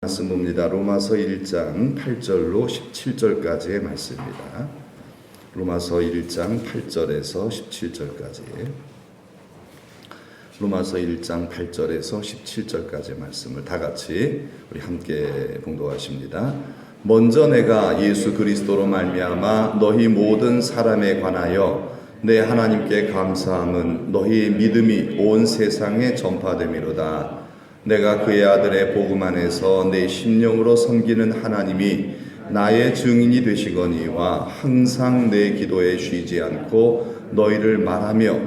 말씀 봅니다. 로마서 1장 8절로 17절까지의 말씀입니다. 로마서 1장 8절에서 17절까지. 로마서 1장 8절에서 17절까지의 말씀을 다 같이 우리 함께 봉독하십니다. 먼저 내가 예수 그리스도로 말미암아 너희 모든 사람에 관하여 내 하나님께 감사함은 너희 믿음이 온 세상에 전파됨이로다. 내가 그의 아들의 복음 안에서 내 심령으로 섬기는 하나님이 나의 증인이 되시거니와 항상 내 기도에 쉬지 않고 너희를 말하며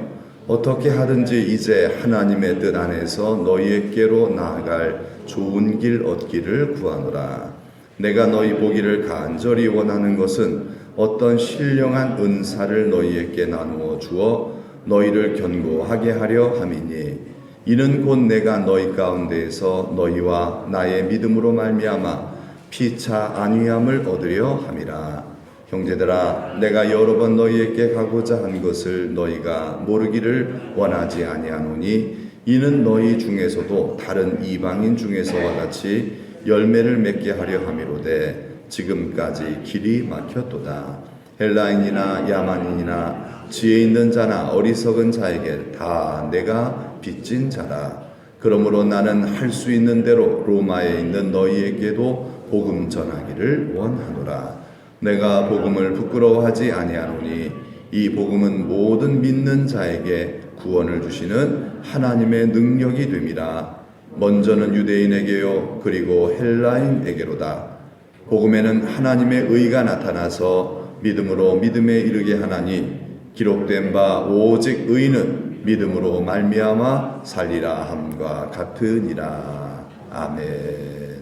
어떻게 하든지 이제 하나님의 뜻 안에서 너희에게로 나아갈 좋은 길 얻기를 구하노라. 내가 너희 보기를 간절히 원하는 것은 어떤 신령한 은사를 너희에게 나누어 주어 너희를 견고하게 하려 함이니 이는 곧 내가 너희 가운데에서 너희와 나의 믿음으로 말미암아 피차 안위함을 얻으려 함이라. 형제들아, 내가 여러 번 너희에게 가고자 한 것을 너희가 모르기를 원하지 아니하노니 이는 너희 중에서도 다른 이방인 중에서와 같이 열매를 맺게 하려 함이로되 지금까지 길이 막혔도다. 헬라인이나 야만인이나 지혜 있는 자나 어리석은 자에게 다 내가 빚진 자라. 그러므로 나는 할 수 있는 대로 로마에 있는 너희에게도 복음 전하기를 원하노라. 내가 복음을 부끄러워하지 아니하노니 이 복음은 모든 믿는 자에게 구원을 주시는 하나님의 능력이 됨이라. 먼저는 유대인에게요 그리고 헬라인에게로다. 복음에는 하나님의 의가 나타나서 믿음으로 믿음에 이르게 하나니 기록된 바 오직 의인은 믿음으로 말미암아 살리라 함과 같으니라. 아멘.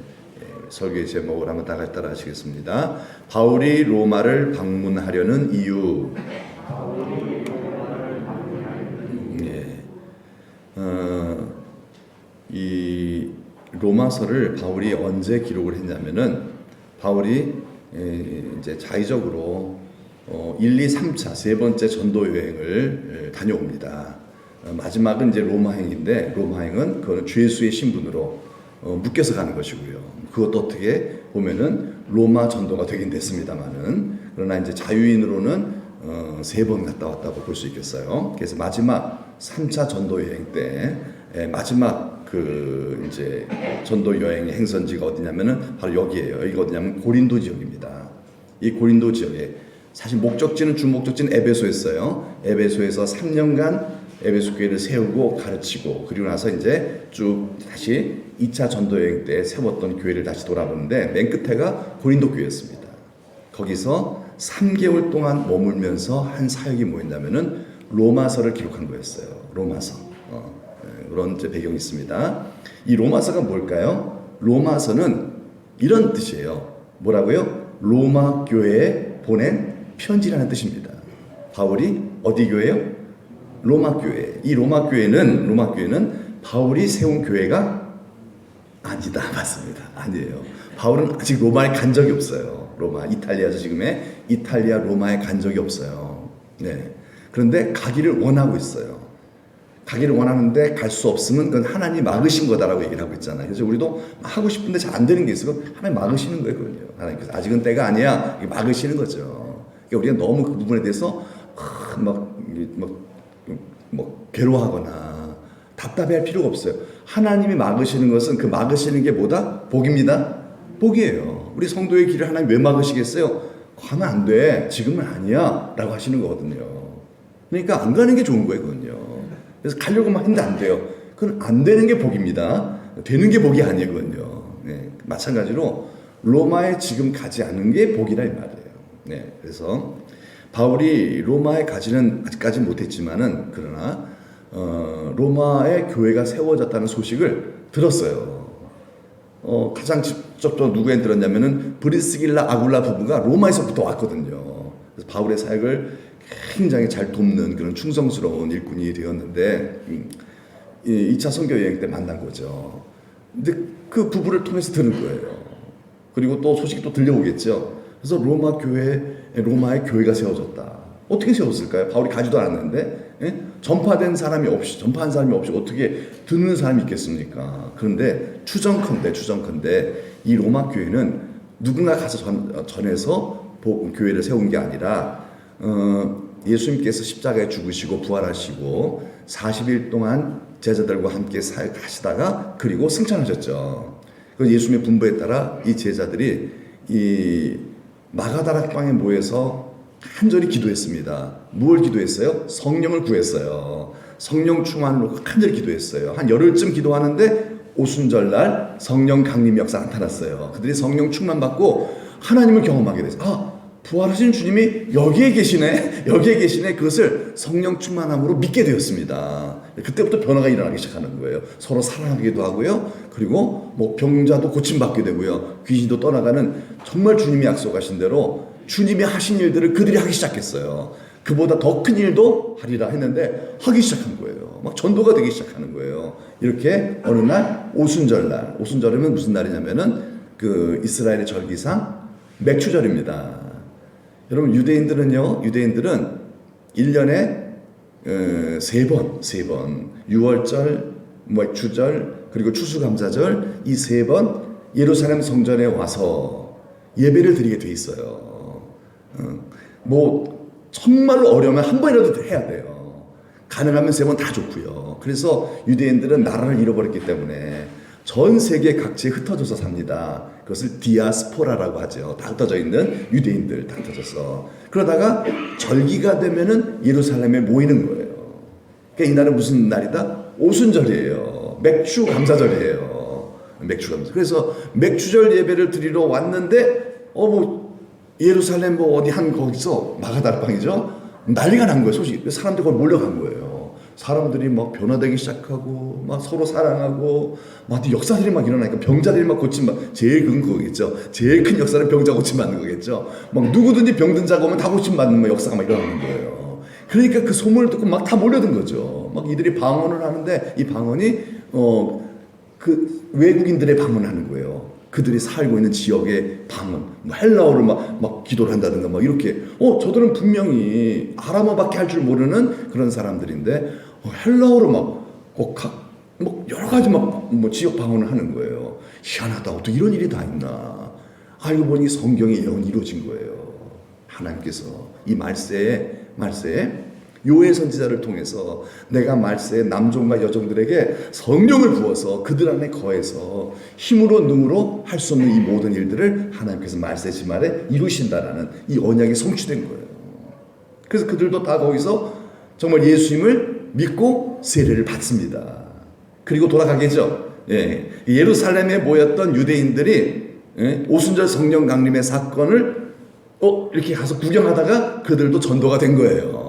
설교의 제목을 한번 다 같이 따라 하시겠습니다. 바울이 로마를 방문하려는 이유. 이 로마서를 바울이 언제 기록을 했냐면은 바울이 이제 자의적으로 1, 2, 3차 세 번째 전도 여행을 다녀옵니다. 마지막은 이제 로마행인데 로마행은 그거는 죄수의 신분으로 묶여서 가는 것이고요. 그것도 어떻게 보면은 로마 전도가 되긴 됐습니다만은 그러나 이제 자유인으로는 세 번 갔다 왔다고 볼 수 있겠어요. 그래서 마지막 3차 전도 여행 때 마지막 그 이제 전도 여행의 행선지가 어디냐면은 바로 여기예요. 여기가 어디냐면 고린도 지역입니다. 이 고린도 지역에 사실 목적지는 주목적지는 에베소였어요. 에베소에서 3년간 에베소 교회를 세우고 가르치고 그리고 나서 이제 쭉 다시 2차 전도 여행 때 세웠던 교회를 다시 돌아보는데 맨 끝에가 고린도 교회였습니다. 거기서 3개월 동안 머물면서 한 사역이 뭐였냐면은 로마서를 기록한 거였어요. 로마서. 그런 배경이 있습니다. 이 로마서가 뭘까요? 로마서는 이런 뜻이에요. 뭐라고요? 로마 교회에 보낸 편지라는 뜻입니다. 바울이 어디 교회요? 로마 교회. 이 로마 교회는 바울이 세운 교회가 아니다. 맞습니다. 아니에요. 바울은 아직 로마에 간 적이 없어요. 로마, 이탈리아죠. 지금의 이탈리아 로마에 간 적이 없어요. 네. 그런데 가기를 원하고 있어요. 가기를 원하는데 갈 수 없으면 그건 하나님이 막으신 거다라고 얘기를 하고 있잖아요. 그래서 우리도 하고 싶은데 잘 안 되는 게 있어요. 하나님 막으시는 거예요. 하나님께서 아직은 때가 아니야. 막으시는 거죠. 그러니까 우리가 너무 그 부분에 대해서 괴로워하거나 답답해할 필요가 없어요. 하나님이 막으시는 것은 그 막으시는 게 뭐다? 복입니다. 복이에요. 우리 성도의 길을 하나님 왜 막으시겠어요? 가면 안 돼. 지금은 아니야. 라고 하시는 거거든요. 그러니까 안 가는 게 좋은 거예요. 그건요. 그래서 가려고 막 했는데 안 돼요. 그건 안 되는 게 복입니다. 되는 게 복이 아니거든요. 네. 마찬가지로 로마에 지금 가지 않는 게 복이라 이 말이에요. 네. 그래서 바울이 로마에 가지는 아직까지 못했지만은 그러나 로마에 교회가 세워졌다는 소식을 들었어요. 가장 직접적으로 누구한테 들었냐면은 브리스길라 아굴라 부부가 로마에서부터 왔거든요. 그래서 바울의 사역을 굉장히 잘 돕는 그런 충성스러운 일꾼이 되었는데 2차 선교 여행 때 만난 거죠. 근데 그 부부를 통해서 들은 거예요. 그리고 또 소식이 또 들려오겠죠. 그래서 로마에 교회가 세워졌다. 어떻게 세웠을까요? 바울이 가지도 않았는데 전파한 사람이 없이 어떻게 듣는 사람이 있겠습니까? 그런데 추정컨대 이 로마 교회는 누군가 가서 전해서 교회를 세운 게 아니라 예수님께서 십자가에 죽으시고 부활하시고 40일 동안 제자들과 함께 사역하시다가 그리고 승천하셨죠. 그래서 예수님의 분부에 따라 이 제자들이 이 마가다락방에 모여서 간절히 기도했습니다. 무엇을 기도했어요? 성령을 구했어요. 성령 충만으로 간절히 기도했어요. 한 열흘쯤 기도하는데 오순절날 성령 강림 역사 나타났어요. 그들이 성령 충만 받고 하나님을 경험하게 됐어요. 부활하신 주님이 여기에 계시네. 그것을 성령 충만함으로 믿게 되었습니다. 그때부터 변화가 일어나기 시작하는 거예요. 서로 사랑하기도 하고요. 그리고 병자도 고침받게 되고요. 귀신도 떠나가는, 정말 주님이 약속하신 대로 주님이 하신 일들을 그들이 하기 시작했어요. 그보다 더 큰 일도 하리라 했는데 하기 시작한 거예요. 막 전도가 되기 시작하는 거예요. 이렇게 어느 날 오순절날, 오순절이면 무슨 날이냐면은 그 이스라엘의 절기상 맥추절입니다. 여러분 유대인들은 1년에 세 번 6월절, 맥추절, 그리고 추수감사절 이 세 번 예루살렘 성전에 와서 예배를 드리게 돼 있어요. 정말로 어려우면 한 번이라도 해야 돼요. 가능하면 세 번 다 좋고요. 그래서 유대인들은 나라를 잃어버렸기 때문에 전 세계 각지에 흩어져서 삽니다. 그것을 디아스포라라고 하죠. 다 흩어져 있는 유대인들 다 흩어져서. 그러다가 절기가 되면은 예루살렘에 모이는 거예요. 그러니까 이날은 무슨 날이다? 오순절이에요. 맥추 감사절이에요. 맥추 감사. 그래서 맥추절 예배를 드리러 왔는데 예루살렘 어디 거기서 마가다락방이죠. 난리가 난 거예요. 소식이. 사람들이 거기 몰려간 거예요. 사람들이 막 변화되기 시작하고 막 서로 사랑하고 막 역사들이 막 일어나니까 병자들이 막 제일 큰 거겠죠. 제일 큰 역사는 병자 고침받는 거겠죠. 막 누구든지 병든 자가 오면 다 고침받는 역사가 막 일어나는 거예요. 그러니까 그 소문을 듣고 막 다 몰려든 거죠. 막 이들이 방언을 하는데 이 방언이 그 외국인들의 방언을 하는 거예요. 그들이 살고 있는 지역의 방언, 헬라어를 막 기도를 한다든가 막 이렇게. 저들은 분명히 아람어밖에 할 줄 모르는 그런 사람들인데 헬라어로 여러 가지 지역 방언을 하는 거예요. 희한하다. 어떻게 이런 일이 다 있나. 알고 보니 성경의 예언이 이루어진 거예요. 하나님께서 이 말세에 요엘 선지자를 통해서 내가 말세에 남종과 여종들에게 성령을 부어서 그들 안에 거해서 힘으로 능으로 할 수 없는 이 모든 일들을 하나님께서 말세 지말에 이루신다라는 이 언약이 성취된 거예요. 그래서 그들도 다 거기서 정말 예수님을 믿고 세례를 받습니다. 그리고 돌아가겠죠. 예루살렘에 모였던 유대인들이 오순절 성령 강림의 사건을 이렇게 가서 구경하다가 그들도 전도가 된 거예요.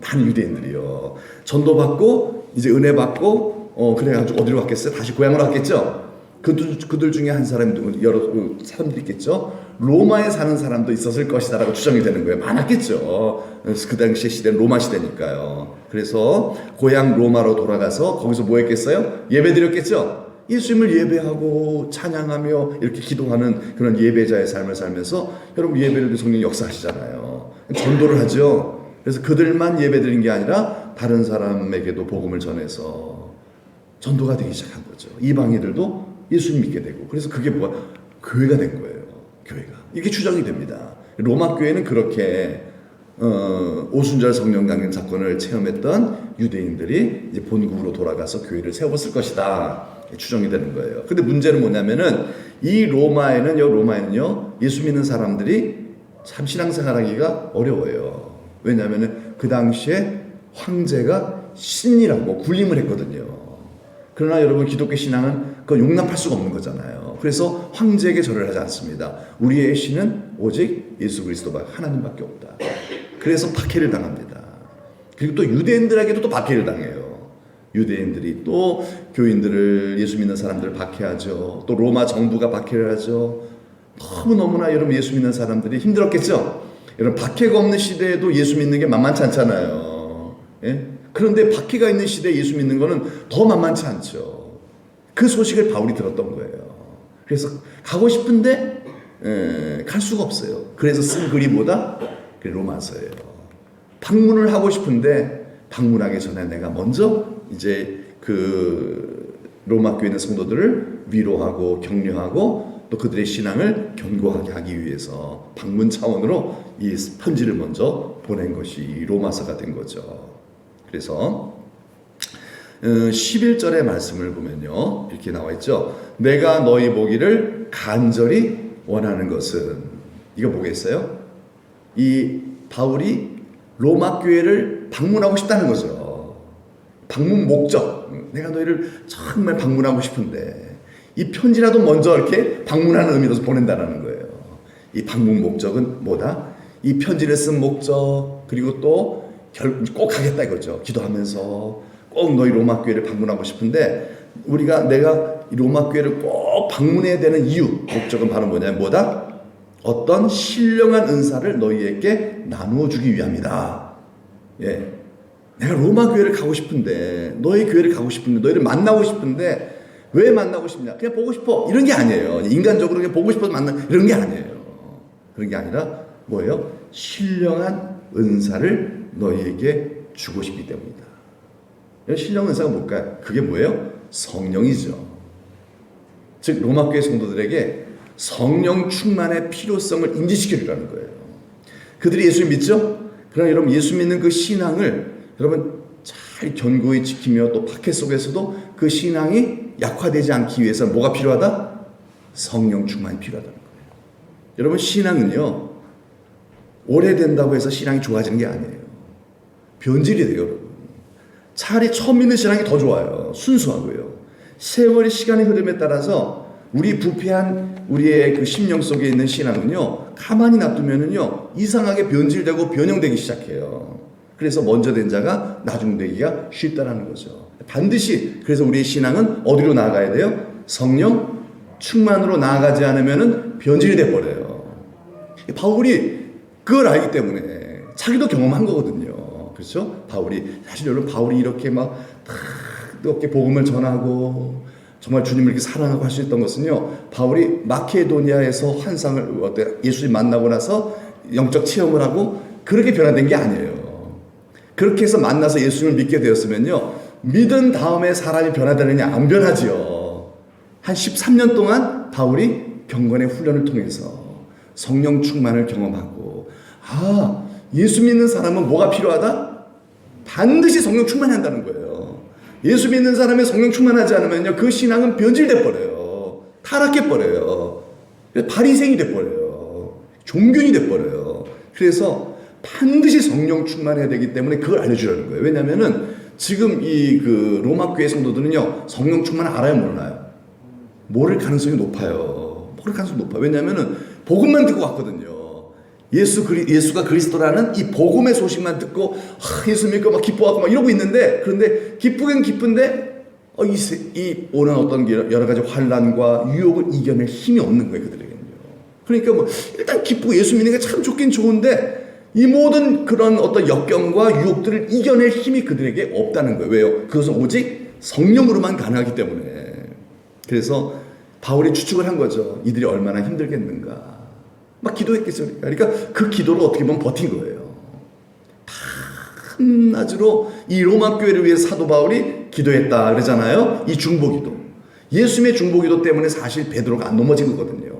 많은 유대인들이요. 전도받고 이제 은혜 받고 그래가지고 어디로 갔겠어요? 다시 고향으로 갔겠죠. 그들 중에 한 사람, 여러 사람들이 있겠죠. 로마에 사는 사람도 있었을 것이다라고 추정이 되는 거예요. 많았겠죠. 그 당시의 시대는 로마 시대니까요. 그래서 고향 로마로 돌아가서 거기서 뭐 했겠어요? 예배 드렸겠죠. 예수님을 예배하고 찬양하며 이렇게 기도하는 그런 예배자의 삶을 살면서 여러분 예배를 성령 역사하시잖아요. 전도를 하죠. 그래서 그들만 예배드린 게 아니라 다른 사람에게도 복음을 전해서 전도가 되기 시작한 거죠. 이방인들도 예수님 믿게 되고. 그래서 그게 교회가 된 거예요. 교회가. 이게 추정이 됩니다. 로마 교회는 그렇게 오순절 성령 강림 사건을 체험했던 유대인들이 이제 본국으로 돌아가서 교회를 세웠을 것이다. 추정이 되는 거예요. 근데 문제는 뭐냐면은 이 로마에는요 예수 믿는 사람들이 참 신앙생활하기가 어려워요. 왜냐하면 그 당시에 황제가 신이라고 군림을 했거든요. 그러나 여러분 기독교 신앙은 그거 용납할 수가 없는 거잖아요. 그래서 황제에게 절을 하지 않습니다. 우리의 신은 오직 예수 그리스도밖에 하나님밖에 없다. 그래서 박해를 당합니다. 그리고 또 유대인들에게도 또 박해를 당해요. 유대인들이 또 교인들을 예수 믿는 사람들을 박해하죠. 또 로마 정부가 박해를 하죠. 너무나 여러분 예수 믿는 사람들이 힘들었겠죠. 여러분 박해가 없는 시대에도 예수 믿는 게 만만치 않잖아요. 예? 그런데 박해가 있는 시대에 예수 믿는 거는 더 만만치 않죠. 그 소식을 바울이 들었던 거예요. 그래서 가고 싶은데 갈 수가 없어요. 그래서 쓴 글이 뭐다? 로마서예요. 방문을 하고 싶은데 방문하기 전에 내가 먼저 이제 그 로마 교회 있는 성도들을 위로하고 격려하고 또 또 그들의 신앙을 견고하게 하기 위해서 방문 차원으로 이 편지를 먼저 보낸 것이 로마서가 된 거죠. 그래서 11절의 말씀을 보면요, 이렇게 나와 있죠. 내가 너희 보기를 간절히 원하는 것은, 이거 뭐겠어요? 이 바울이 로마 교회를 방문하고 싶다는 거죠. 방문 목적, 내가 너희를 정말 방문하고 싶은데 이 편지라도 먼저 이렇게 방문하는 의미로서 보낸다는 거예요. 이 방문 목적은 뭐다? 이 편지를 쓴 목적, 그리고 또 꼭 가겠다 이거죠. 기도하면서 꼭 너희 로마 교회를 방문하고 싶은데, 내가 이 로마 교회를 꼭 방문해야 되는 이유, 목적은 바로 뭐냐면 뭐다? 어떤 신령한 은사를 너희에게 나누어 주기 위함이다. 예. 내가 로마 교회를 가고 싶은데, 너희 교회를 가고 싶은데, 너희를 만나고 싶은데, 왜 만나고 싶냐? 그냥 보고 싶어. 이런 게 아니에요. 인간적으로 그냥 보고 싶어서 이런 게 아니에요. 그런 게 아니라 뭐예요? 신령한 은사를 너희에게 주고 싶기 때문이다. 신령한 은사가 뭘까요? 그게 뭐예요? 성령이죠. 즉 로마 교회 성도들에게 성령 충만의 필요성을 인지시키려는 거예요. 그들이 예수를 믿죠? 그러나 여러분, 예수 믿는 그 신앙을 여러분 잘 견고히 지키며 또 박해 속에서도 그 신앙이 약화되지 않기 위해서 뭐가 필요하다? 성령 충만이 필요하다는 거예요. 여러분, 신앙은요, 오래된다고 해서 신앙이 좋아지는 게 아니에요. 변질이 돼요, 여러분. 차라리 처음 믿는 신앙이 더 좋아요. 순수하고요. 세월의 시간의 흐름에 따라서 우리 부패한 우리의 그 심령 속에 있는 신앙은요, 가만히 놔두면은요, 이상하게 변질되고 변형되기 시작해요. 그래서 먼저 된 자가 나중 되기가 쉽다라는 거죠. 반드시 그래서 우리의 신앙은 어디로 나아가야 돼요? 성령 충만으로 나아가지 않으면은 변질이 돼 버려요. 바울이 그걸 알기 때문에 자기도 경험한 거거든요. 그렇죠? 사실 여러분, 바울이 이렇게 막 뜨겁게 복음을 전하고 정말 주님을 이렇게 사랑하고 할 수 있던 것은요, 바울이 마케도니아에서 예수님 만나고 나서 영적 체험을 하고 그렇게 변화된 게 아니에요. 그렇게 해서 만나서 예수님을 믿게 되었으면요, 믿은 다음에 사람이 변화되느냐? 안 변하지요. 한 13년 동안 바울이 경건의 훈련을 통해서 성령 충만을 경험하고, 예수 믿는 사람은 뭐가 필요하다? 반드시 성령 충만해야 한다는 거예요. 예수 믿는 사람이 성령 충만하지 않으면요, 그 신앙은 변질돼 버려요. 타락해 버려요. 바리새인이 돼 버려요. 종균이 돼 버려요. 그래서 반드시 성령 충만해야 되기 때문에 그걸 알려주려는 거예요. 왜냐하면은 지금 그 로마 교회 성도들은요, 성령 충만 알아요, 몰라요? 모를 가능성이 높아요. 왜냐하면은 복음만 듣고 왔거든요. 예수가 그리스도라는 이 복음의 소식만 듣고 예수 믿고 막 기뻐하고 막 이러고 있는데, 그런데 기쁘긴 기쁜데 이 오는 어떤 여러 가지 환난과 유혹을 이겨낼 힘이 없는 거예요, 그들에게는요. 그러니까 일단 기쁘고 예수 믿는 게 참 좋긴 좋은데 이 모든 그런 어떤 역경과 유혹들을 이겨낼 힘이 그들에게 없다는 거예요. 왜요? 그것은 오직 성령으로만 가능하기 때문에. 그래서 바울이 추측을 한 거죠. 이들이 얼마나 힘들겠는가. 막 기도했겠죠. 그러니까 그 기도를 어떻게 보면 버틴 거예요. 한낮으로 이 로마 교회를 위해 사도 바울이 기도했다 그러잖아요. 이 중보기도. 예수님의 중보기도 때문에 사실 베드로가 안 넘어진 거거든요.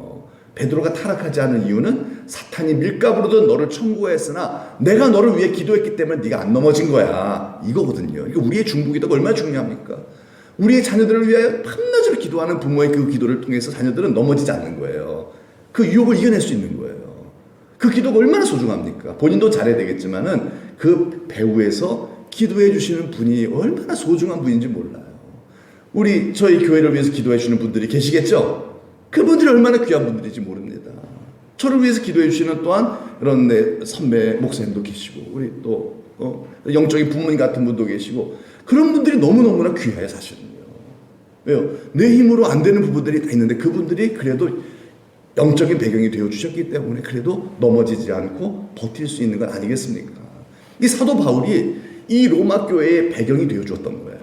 베드로가 타락하지 않은 이유는 사탄이 밀가부르듯 너를 청구했으나 내가 너를 위해 기도했기 때문에 네가 안 넘어진 거야. 이거거든요. 그러니까 우리의 중보기도가 얼마나 중요합니까? 우리의 자녀들을 위하여 밤낮으로 기도하는 부모의 그 기도를 통해서 자녀들은 넘어지지 않는 거예요. 그 유혹을 이겨낼 수 있는 거예요. 그 기도가 얼마나 소중합니까? 본인도 잘해야 되겠지만은 그 배후에서 기도해 주시는 분이 얼마나 소중한 분인지 몰라요. 저희 교회를 위해서 기도해 주시는 분들이 계시겠죠? 그분들이 얼마나 귀한 분들인지 모릅니다. 저를 위해서 기도해 주시는 또한 그런 내 선배 목사님도 계시고, 우리 또 영적인 부모님 같은 분도 계시고, 그런 분들이 너무너무나 귀해요, 사실은요. 왜요? 내 힘으로 안 되는 부분들이 다 있는데 그분들이 그래도 영적인 배경이 되어주셨기 때문에 그래도 넘어지지 않고 버틸 수 있는 건 아니겠습니까? 이 사도 바울이 이 로마 교회의 배경이 되어주었던 거예요.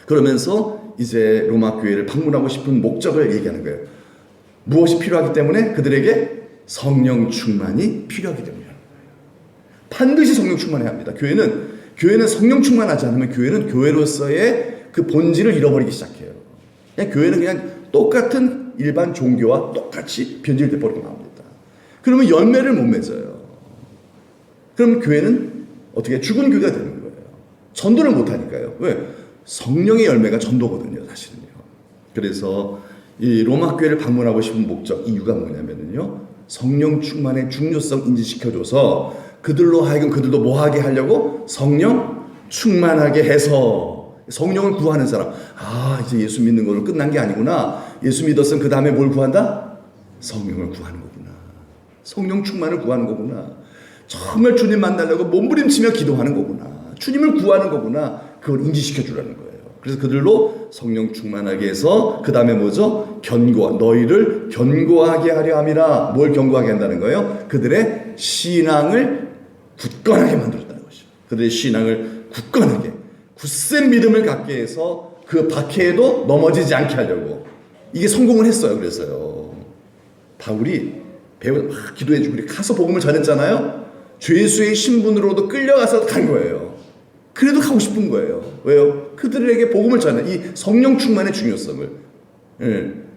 그러면서 이제 로마 교회를 방문하고 싶은 목적을 얘기하는 거예요. 무엇이 필요하기 때문에? 그들에게 성령 충만이 필요하기 때문이에요. 반드시 성령 충만해야 합니다. 교회는 성령 충만하지 않으면 교회는 교회로서의 그 본질을 잃어버리기 시작해요. 교회는 그냥 똑같은 일반 종교와 똑같이 변질돼 버리고 맙니다. 그러면 열매를 못 맺어요. 그럼 교회는 어떻게 죽은 교회가 되는 거예요. 전도를 못 하니까요. 왜? 성령의 열매가 전도거든요, 사실은요. 그래서 이 로마 교회를 방문하고 싶은 목적, 이유가 뭐냐면요, 성령 충만의 중요성 인지시켜줘서 그들로 하여금 그들도 뭐하게 하려고 성령 충만하게 해서 성령을 구하는 사람. 아, 이제 예수 믿는 걸로 끝난 게 아니구나. 예수 믿었으면 그 다음에 뭘 구한다? 성령을 구하는 거구나. 성령 충만을 구하는 거구나. 정말 주님 만나려고 몸부림치며 기도하는 거구나. 주님을 구하는 거구나. 그걸 인지시켜 주라는 거예요. 그래서 그들로 성령 충만하게 해서 그 다음에 뭐죠? 너희를 견고하게 하려 함이라. 뭘 견고하게 한다는 거예요? 그들의 신앙을 굳건하게 만들었다는 것이죠. 그들의 신앙을 굳건하게, 굳센 믿음을 갖게 해서 그 박해에도 넘어지지 않게 하려고. 이게 성공을 했어요. 그래서요, 바울이 막 기도해주고 우리 가서 복음을 전했잖아요. 죄수의 신분으로도 끌려가서 간 거예요. 그래도 가고 싶은 거예요. 왜요? 그들에게 복음을 전해, 이 성령 충만의 중요성을.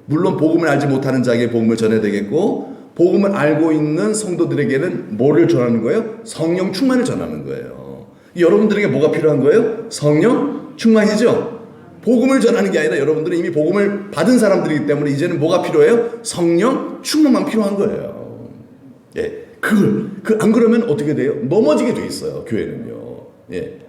물론 복음을 알지 못하는 자에게 복음을 전해야 되겠고, 복음을 알고 있는 성도들에게는 뭐를 전하는 거예요? 성령 충만을 전하는 거예요. 여러분들에게 뭐가 필요한 거예요? 성령 충만이죠. 복음을 전하는 게 아니라 여러분들은 이미 복음을 받은 사람들이기 때문에 이제는 뭐가 필요해요? 성령 충만만 필요한 거예요. 예. 안 그러면 어떻게 돼요? 넘어지게 돼 있어요, 교회는요. 예.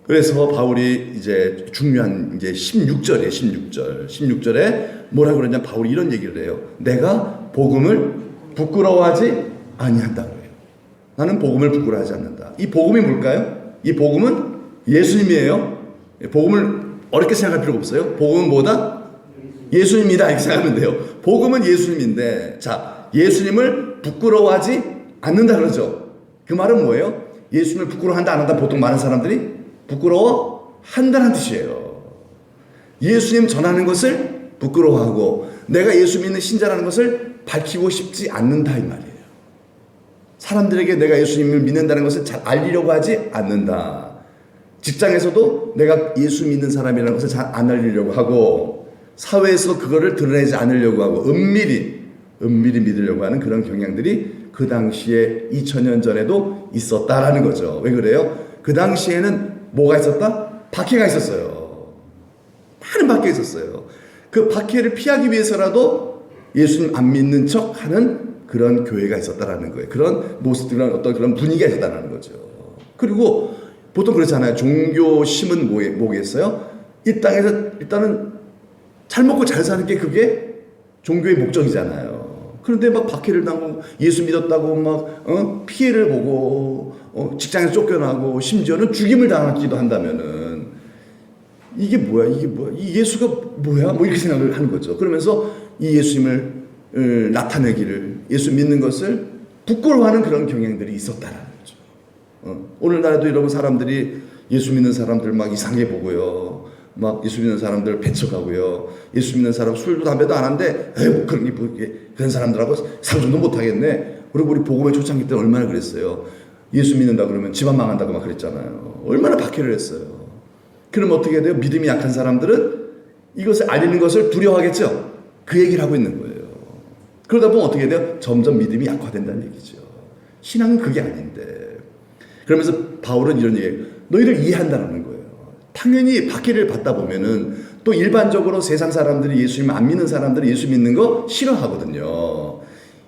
그래서 바울이 이제 중요한 이제 16절에 뭐라 그러냐, 바울이 이런 얘기를 해요. 내가 복음을 부끄러워하지 아니한다 그래요. 나는 복음을 부끄러워하지 않는다. 이 복음이 뭘까요? 이 복음은 예수님이에요. 복음을 어렵게 생각할 필요가 없어요. 복음은 뭐다? 예수님이다, 이렇게 생각하면 돼요. 복음은 예수님인데, 자, 예수님을 부끄러워하지 않는다 그러죠. 그 말은 뭐예요? 예수님을 부끄러워한다 안 한다 보통 많은 사람들이 부끄러워한다는 뜻이에요. 예수님 전하는 것을 부끄러워하고 내가 예수 믿는 신자라는 것을 밝히고 싶지 않는다, 이 말이에요. 사람들에게 내가 예수님을 믿는다는 것을 잘 알리려고 하지 않는다. 직장에서도 내가 예수 믿는 사람이라는 것을 잘 안 알리려고 하고, 사회에서 그거를 드러내지 않으려고 하고 은밀히 믿으려고 하는 그런 경향들이 그 당시에 2000년 전에도 있었다라는 거죠. 왜 그래요? 그 당시에는 뭐가 있었다? 박해가 있었어요. 많은 박해가 있었어요. 그 박해를 피하기 위해서라도 예수님 안 믿는 척 하는 그런 교회가 있었다라는 거예요. 그런 모습들이나 어떤 그런 분위기가 있었다는 거죠. 그리고 보통 그렇잖아요. 종교심은 뭐겠어요? 이 땅에서 일단은 잘 먹고 잘 사는 게 그게 종교의 목적이잖아요. 그런데 막 박해를 당하고 예수 믿었다고 막 피해를 보고 직장에서 쫓겨나고 심지어는 죽임을 당하기도 한다면은 이게 뭐야? 이 예수가 뭐야? 뭐 이렇게 생각을 하는 거죠. 그러면서 이 예수님을 나타내기를, 예수 믿는 것을 부끄러워하는 그런 경향들이 있었다라는 거죠. 오늘날에도 여러분 사람들이 예수 믿는 사람들 막 이상하게 보고요. 막 예수 믿는 사람들 배척하고요. 예수 믿는 사람 술도 담배도 안 하는데 에이, 그런 사람들하고 상종도 못 하겠네. 그리고 우리 복음의 초창기 때 얼마나 그랬어요. 예수 믿는다 그러면 집안 망한다고 막 그랬잖아요. 얼마나 박해를 했어요. 그럼 어떻게 돼요? 믿음이 약한 사람들은 이것을 알리는 것을 두려워하겠죠. 그 얘기를 하고 있는 거예요. 그러다 보면 어떻게 돼요? 점점 믿음이 약화된다는 얘기죠. 신앙은 그게 아닌데. 그러면서 바울은 이런 얘기예요. 너희를 이해한다는 거예요. 당연히 박해를 받다 보면은 또 일반적으로 세상 사람들이 예수님 안 믿는 사람들이 예수 믿는 거 싫어하거든요.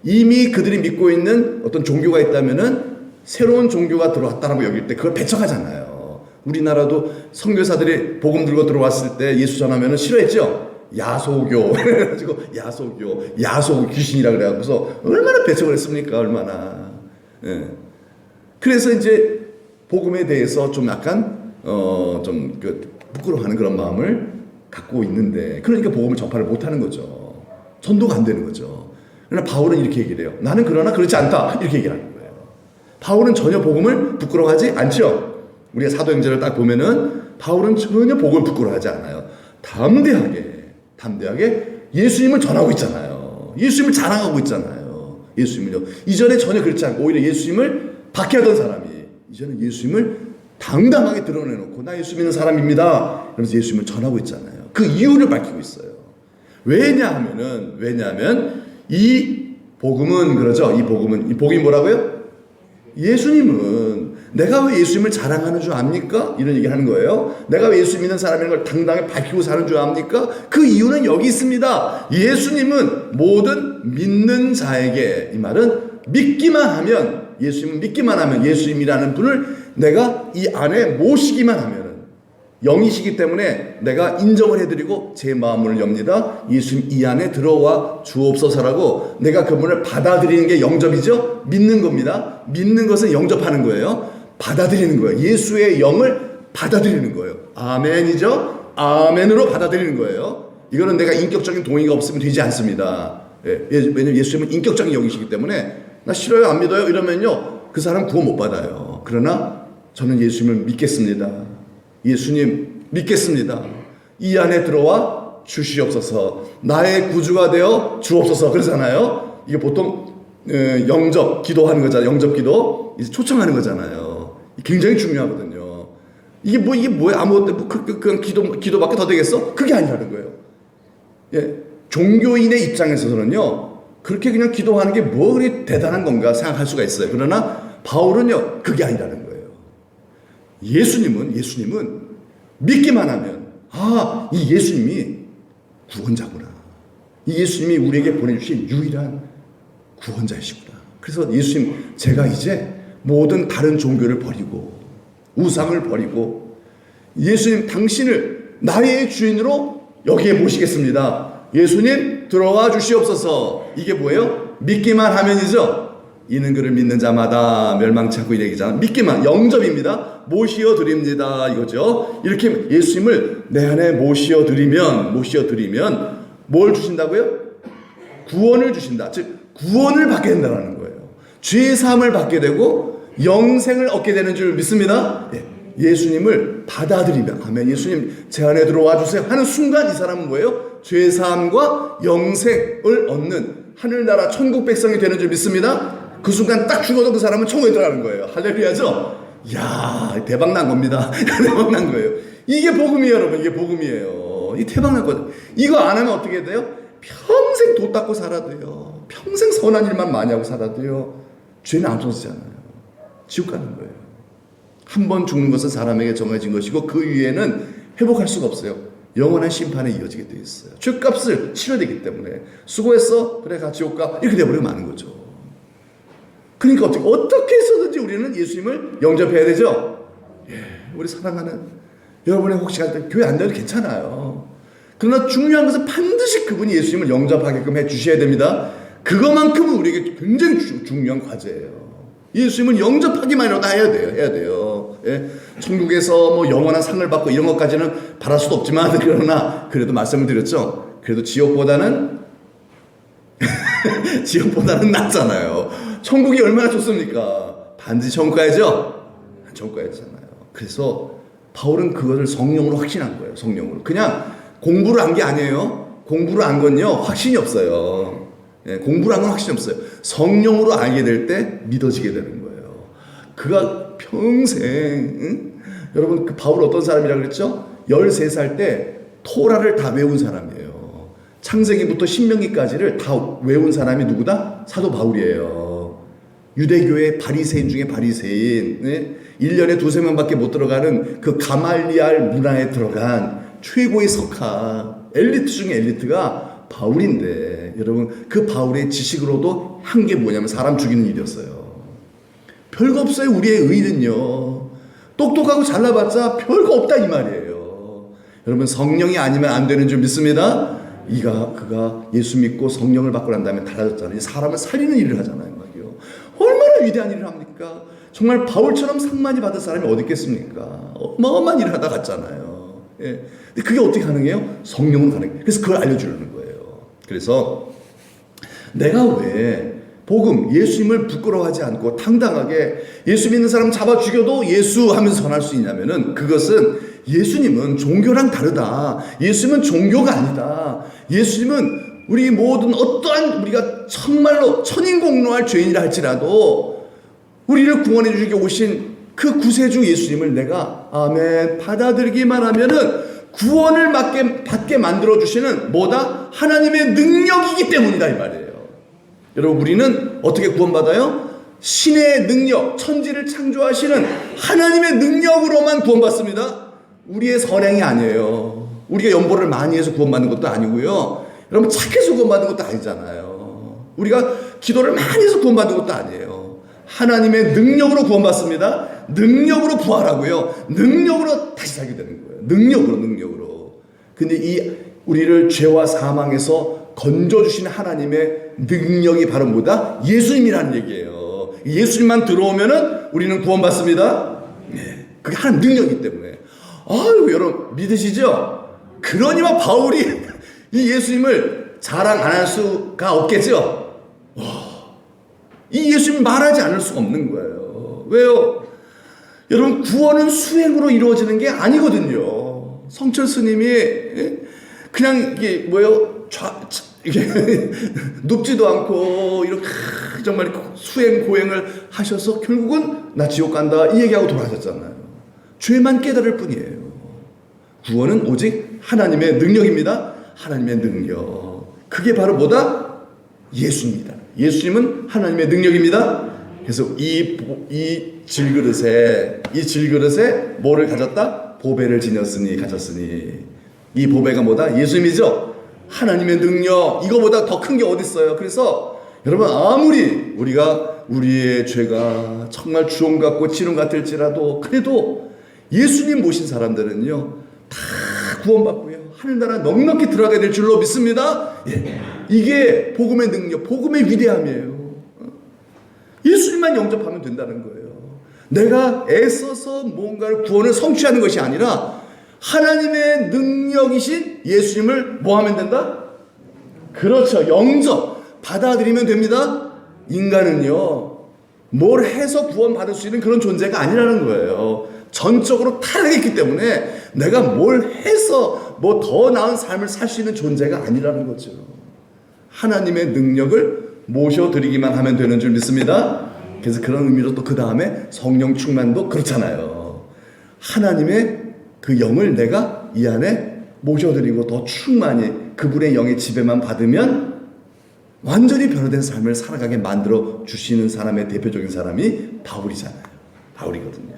이미 그들이 믿고 있는 어떤 종교가 있다면은 새로운 종교가 들어왔다라고 여길 때 그걸 배척하잖아요. 우리나라도 선교사들이 복음 들고 들어왔을 때 예수 전하면은 싫어했죠. 야소교 그래가지고 야소 귀신이라 그래갖고서 얼마나 배척을 했습니까? 얼마나. 예. 그래서 이제 복음에 대해서 좀 약간 좀 부끄러워하는 그런 마음을 갖고 있는데, 그러니까 복음을 전파를 못하는 거죠. 전도가 안 되는 거죠. 그러나 바울은 이렇게 얘기를 해요. 나는 그러나 그렇지 않다, 이렇게 얘기를 하는 거예요. 바울은 전혀 복음을 부끄러워하지 않죠. 우리가 사도행전을 딱 보면은 바울은 전혀 복음을 부끄러워하지 않아요. 담대하게 예수님을 전하고 있잖아요. 예수님을 자랑하고 있잖아요. 예수님을요. 이전에 전혀 그렇지 않고 오히려 예수님을 박해하던 사람이 이제는 예수님을 당당하게 드러내놓고 나 예수 믿는 사람입니다. 그러면서 예수님을 전하고 있잖아요. 그 이유를 밝히고 있어요. 왜냐하면 이 복음은 그러죠. 이 복음이 뭐라고요? 예수님은 내가 왜 예수님을 자랑하는 줄 압니까? 이런 얘기 하는 거예요. 내가 왜 예수 믿는 사람인 걸 당당히 밝히고 사는 줄 압니까? 그 이유는 여기 있습니다. 예수님은 모든 믿는 자에게, 이 말은 믿기만 하면, 예수님은 믿기만 하면, 예수님이라는 분을 내가 이 안에 모시기만 하면 영이시기 때문에 내가 인정을 해드리고 제 마음을 엽니다. 예수님 이 안에 들어와 주옵소서라고 내가 그분을 받아들이는 게 영접이죠. 믿는 겁니다. 믿는 것은 영접하는 거예요. 받아들이는 거예요. 예수의 영을 받아들이는 거예요. 아멘이죠. 아멘으로 받아들이는 거예요. 이거는 내가 인격적인 동의가 없으면 되지 않습니다. 왜냐면 예수님은 인격적인 영이시기 때문에 나 싫어요, 안 믿어요 이러면요 그 사람 구원 못 받아요. 그러나 저는 예수님을 믿겠습니다. 예수님 믿겠습니다. 이 안에 들어와 주시옵소서. 나의 구주가 되어 주옵소서. 그러잖아요. 이게 보통 영접 기도하는 거잖아요. 영접 기도 이제 초청하는 거잖아요. 굉장히 중요하거든요. 이게 뭐야 아무것도 그냥 기도밖에 더 되겠어? 그게 아니라는 거예요. 예, 종교인의 입장에서는요 그렇게 그냥 기도하는 게 뭐 그리 대단한 건가 생각할 수가 있어요. 그러나 바울은요 그게 아니라는 거예요. 예수님은 믿기만 하면 이 예수님이 구원자구나. 이 예수님이 우리에게 보내주신 유일한 구원자이시구나. 그래서 예수님 제가 이제 모든 다른 종교를 버리고 우상을 버리고 예수님 당신을 나의 주인으로 여기에 모시겠습니다. 예수님 들어와 주시옵소서. 이게 뭐예요? 믿기만 하면이죠. 이는 그를 믿는 자마다 멸망치 않고 이 얘기잖아. 믿기만, 영접입니다. 모시어 드립니다 이거죠. 이렇게 예수님을 내 안에 모시어 드리면 뭘 주신다고요? 구원을 주신다. 즉 구원을 받게 된다는 거예요. 죄 사함을 받게 되고 영생을 얻게 되는 줄 믿습니다. 예수님을 받아들이면 아멘. 예수님 제 안에 들어와 주세요 하는 순간 이 사람은 뭐예요? 죄 사함과 영생을 얻는 하늘나라 천국 백성이 되는 줄 믿습니다. 그 순간 딱 죽어도 그 사람은 천국에 들어가는 거예요. 할렐루야죠? 이야, 대박난 겁니다. 대박난 거예요. 이게 복음이에요, 여러분. 이게 복음이에요. 이 대박난 거죠. 이거 안 하면 어떻게 돼요? 평생 도 닦고 살아도 돼요. 평생 선한 일만 많이 하고 살아도 돼요. 죄는 안 쏟지잖아요. 지옥 가는 거예요. 한 번 죽는 것은 사람에게 정해진 것이고 그 위에는 회복할 수가 없어요. 영원한 심판에 이어지게 되어 있어요. 죄값을 치러야 되기 때문에 수고했어? 그래 가 지옥 가. 이렇게 돼버리면 마는 거죠. 그러니까 어떻게 해서든지 우리는 예수님을 영접해야 되죠. 우리 사랑하는 여러분의 혹시 갈 때 교회 안 다녀도 괜찮아요. 그러나 중요한 것은 반드시 그분이 예수님을 영접하게끔 해주셔야 됩니다. 그것만큼은 우리에게 굉장히 중요한 과제예요. 예수님을 영접하기만이라도 해야 돼요. 천국에서 뭐 영원한 상을 받고 이런 것까지는 바랄 수도 없지만 그러나 그래도 말씀을 드렸죠. 그래도 지옥보다는 낫잖아요. 천국이 얼마나 좋습니까? 반드시 천국 가야죠? 천국 가야잖아요. 그래서 바울은 그것을 성령으로 확신한 거예요. 성령으로. 그냥 공부를 한 게 아니에요. 공부를 한 건요, 확신이 없어요. 공부를 한 건 확신이 없어요. 성령으로 알게 될 때 믿어지게 되는 거예요. 그가 평생, 여러분, 그 바울 어떤 사람이라고 그랬죠? 13살 때 토라를 다 외운 사람이에요. 창세기부터 신명기까지를 다 외운 사람이 누구다? 사도 바울이에요. 유대교의 바리새인 중에 바리새인, 1년에 2-3명밖에 못 들어가는 그 가말리알 문화에 들어간 최고의 석학, 엘리트 중에 엘리트가 바울인데, 여러분, 그 바울의 지식으로도 한 게 뭐냐면 사람 죽이는 일이었어요. 별거 없어요. 우리의 의는요. 똑똑하고 잘나봤자 별거 없다 이 말이에요. 여러분, 성령이 아니면 안 되는 줄 믿습니다. 그가 예수 믿고 성령을 받고 난 다음에 달라졌잖아요. 사람을 살리는 일을 하잖아요. 얼마나 위대한 일을 합니까? 정말 바울처럼 상 많이 받은 사람이 어디 있겠습니까? 어마어마한 일을 하다 갔잖아요. 근데 그게 어떻게 가능해요? 성령은 가능해요. 그래서 그걸 알려주려는 거예요. 그래서 내가 왜 복음, 예수님을 부끄러워하지 않고 당당하게 예수 믿는 사람 잡아 죽여도 예수 하면서 전할 수 있냐면은 그것은 예수님은 종교랑 다르다. 예수님은 종교가 아니다. 예수님은 우리 모든 어떠한 우리가 정말로 천인공노할 죄인이라 할지라도 우리를 구원해 주시게 오신 그 구세주 예수님을 내가 아멘 받아들이기만 하면은 구원을 받게 만들어 주시는 뭐다? 하나님의 능력이기 때문이다 이 말이에요. 여러분, 우리는 어떻게 구원받아요? 신의 능력, 천지를 창조하시는 하나님의 능력으로만 구원받습니다. 우리의 선행이 아니에요. 우리가 연보를 많이 해서 구원받는 것도 아니고요. 여러분, 착해서 구원받는 것도 아니잖아요. 우리가 기도를 많이 해서 구원받는 것도 아니에요. 하나님의 능력으로 구원받습니다. 능력으로 부활하고요. 능력으로 다시 살게 되는 거예요. 능력으로. 근데 우리를 죄와 사망에서 건져주신 하나님의 능력이 바로 뭐다? 예수님이라는 얘기예요. 예수님만 들어오면은 우리는 구원받습니다. 네. 그게 하나님 능력이기 때문에. 아유, 여러분 믿으시죠? 그러니만 바울이 이 예수님을 자랑 안 할 수가 없겠죠? 이 예수님 말하지 않을 수가 없는 거예요. 왜요? 여러분, 구원은 수행으로 이루어지는 게 아니거든요. 성철 스님이 그냥 이게 뭐예요? 이게 눕지도 않고 이렇게 정말 수행 고행을 하셔서 결국은 나 지옥 간다 이 얘기하고 돌아가셨잖아요. 죄만 깨달을 뿐이에요. 구원은 오직 하나님의 능력입니다. 하나님의 능력. 그게 바로 뭐다? 예수입니다. 예수님은 하나님의 능력입니다. 그래서 이 질그릇에 뭐를 가졌다? 보배를 가졌으니 이 보배가 뭐다? 예수님이죠. 하나님의 능력. 이거보다 더 큰 게 어디 있어요? 그래서 여러분, 아무리 우리의 죄가 정말 주홍 같고 진홍 같을지라도 그래도 예수님 모신 사람들은요 다 구원받고요 하늘나라 넉넉히 들어가게 될 줄로 믿습니다. 예. 이게 복음의 능력, 복음의 위대함이에요. 예수님만 영접하면 된다는 거예요. 내가 애써서 뭔가를 구원을 성취하는 것이 아니라 하나님의 능력이신 예수님을 뭐 하면 된다? 그렇죠. 영접 받아들이면 됩니다. 인간은요 뭘 해서 구원받을 수 있는 그런 존재가 아니라는 거예요. 전적으로 타락했기 때문에 내가 뭘 해서 뭐 더 나은 삶을 살 수 있는 존재가 아니라는 거죠. 하나님의 능력을 모셔드리기만 하면 되는 줄 믿습니다. 그래서 그런 의미로 또 그 다음에 성령 충만도 그렇잖아요. 하나님의 그 영을 내가 이 안에 모셔드리고 더 충만히 그분의 영의 지배만 받으면 완전히 변화된 삶을 살아가게 만들어 주시는 사람의 대표적인 사람이 바울이잖아요. 바울이거든요.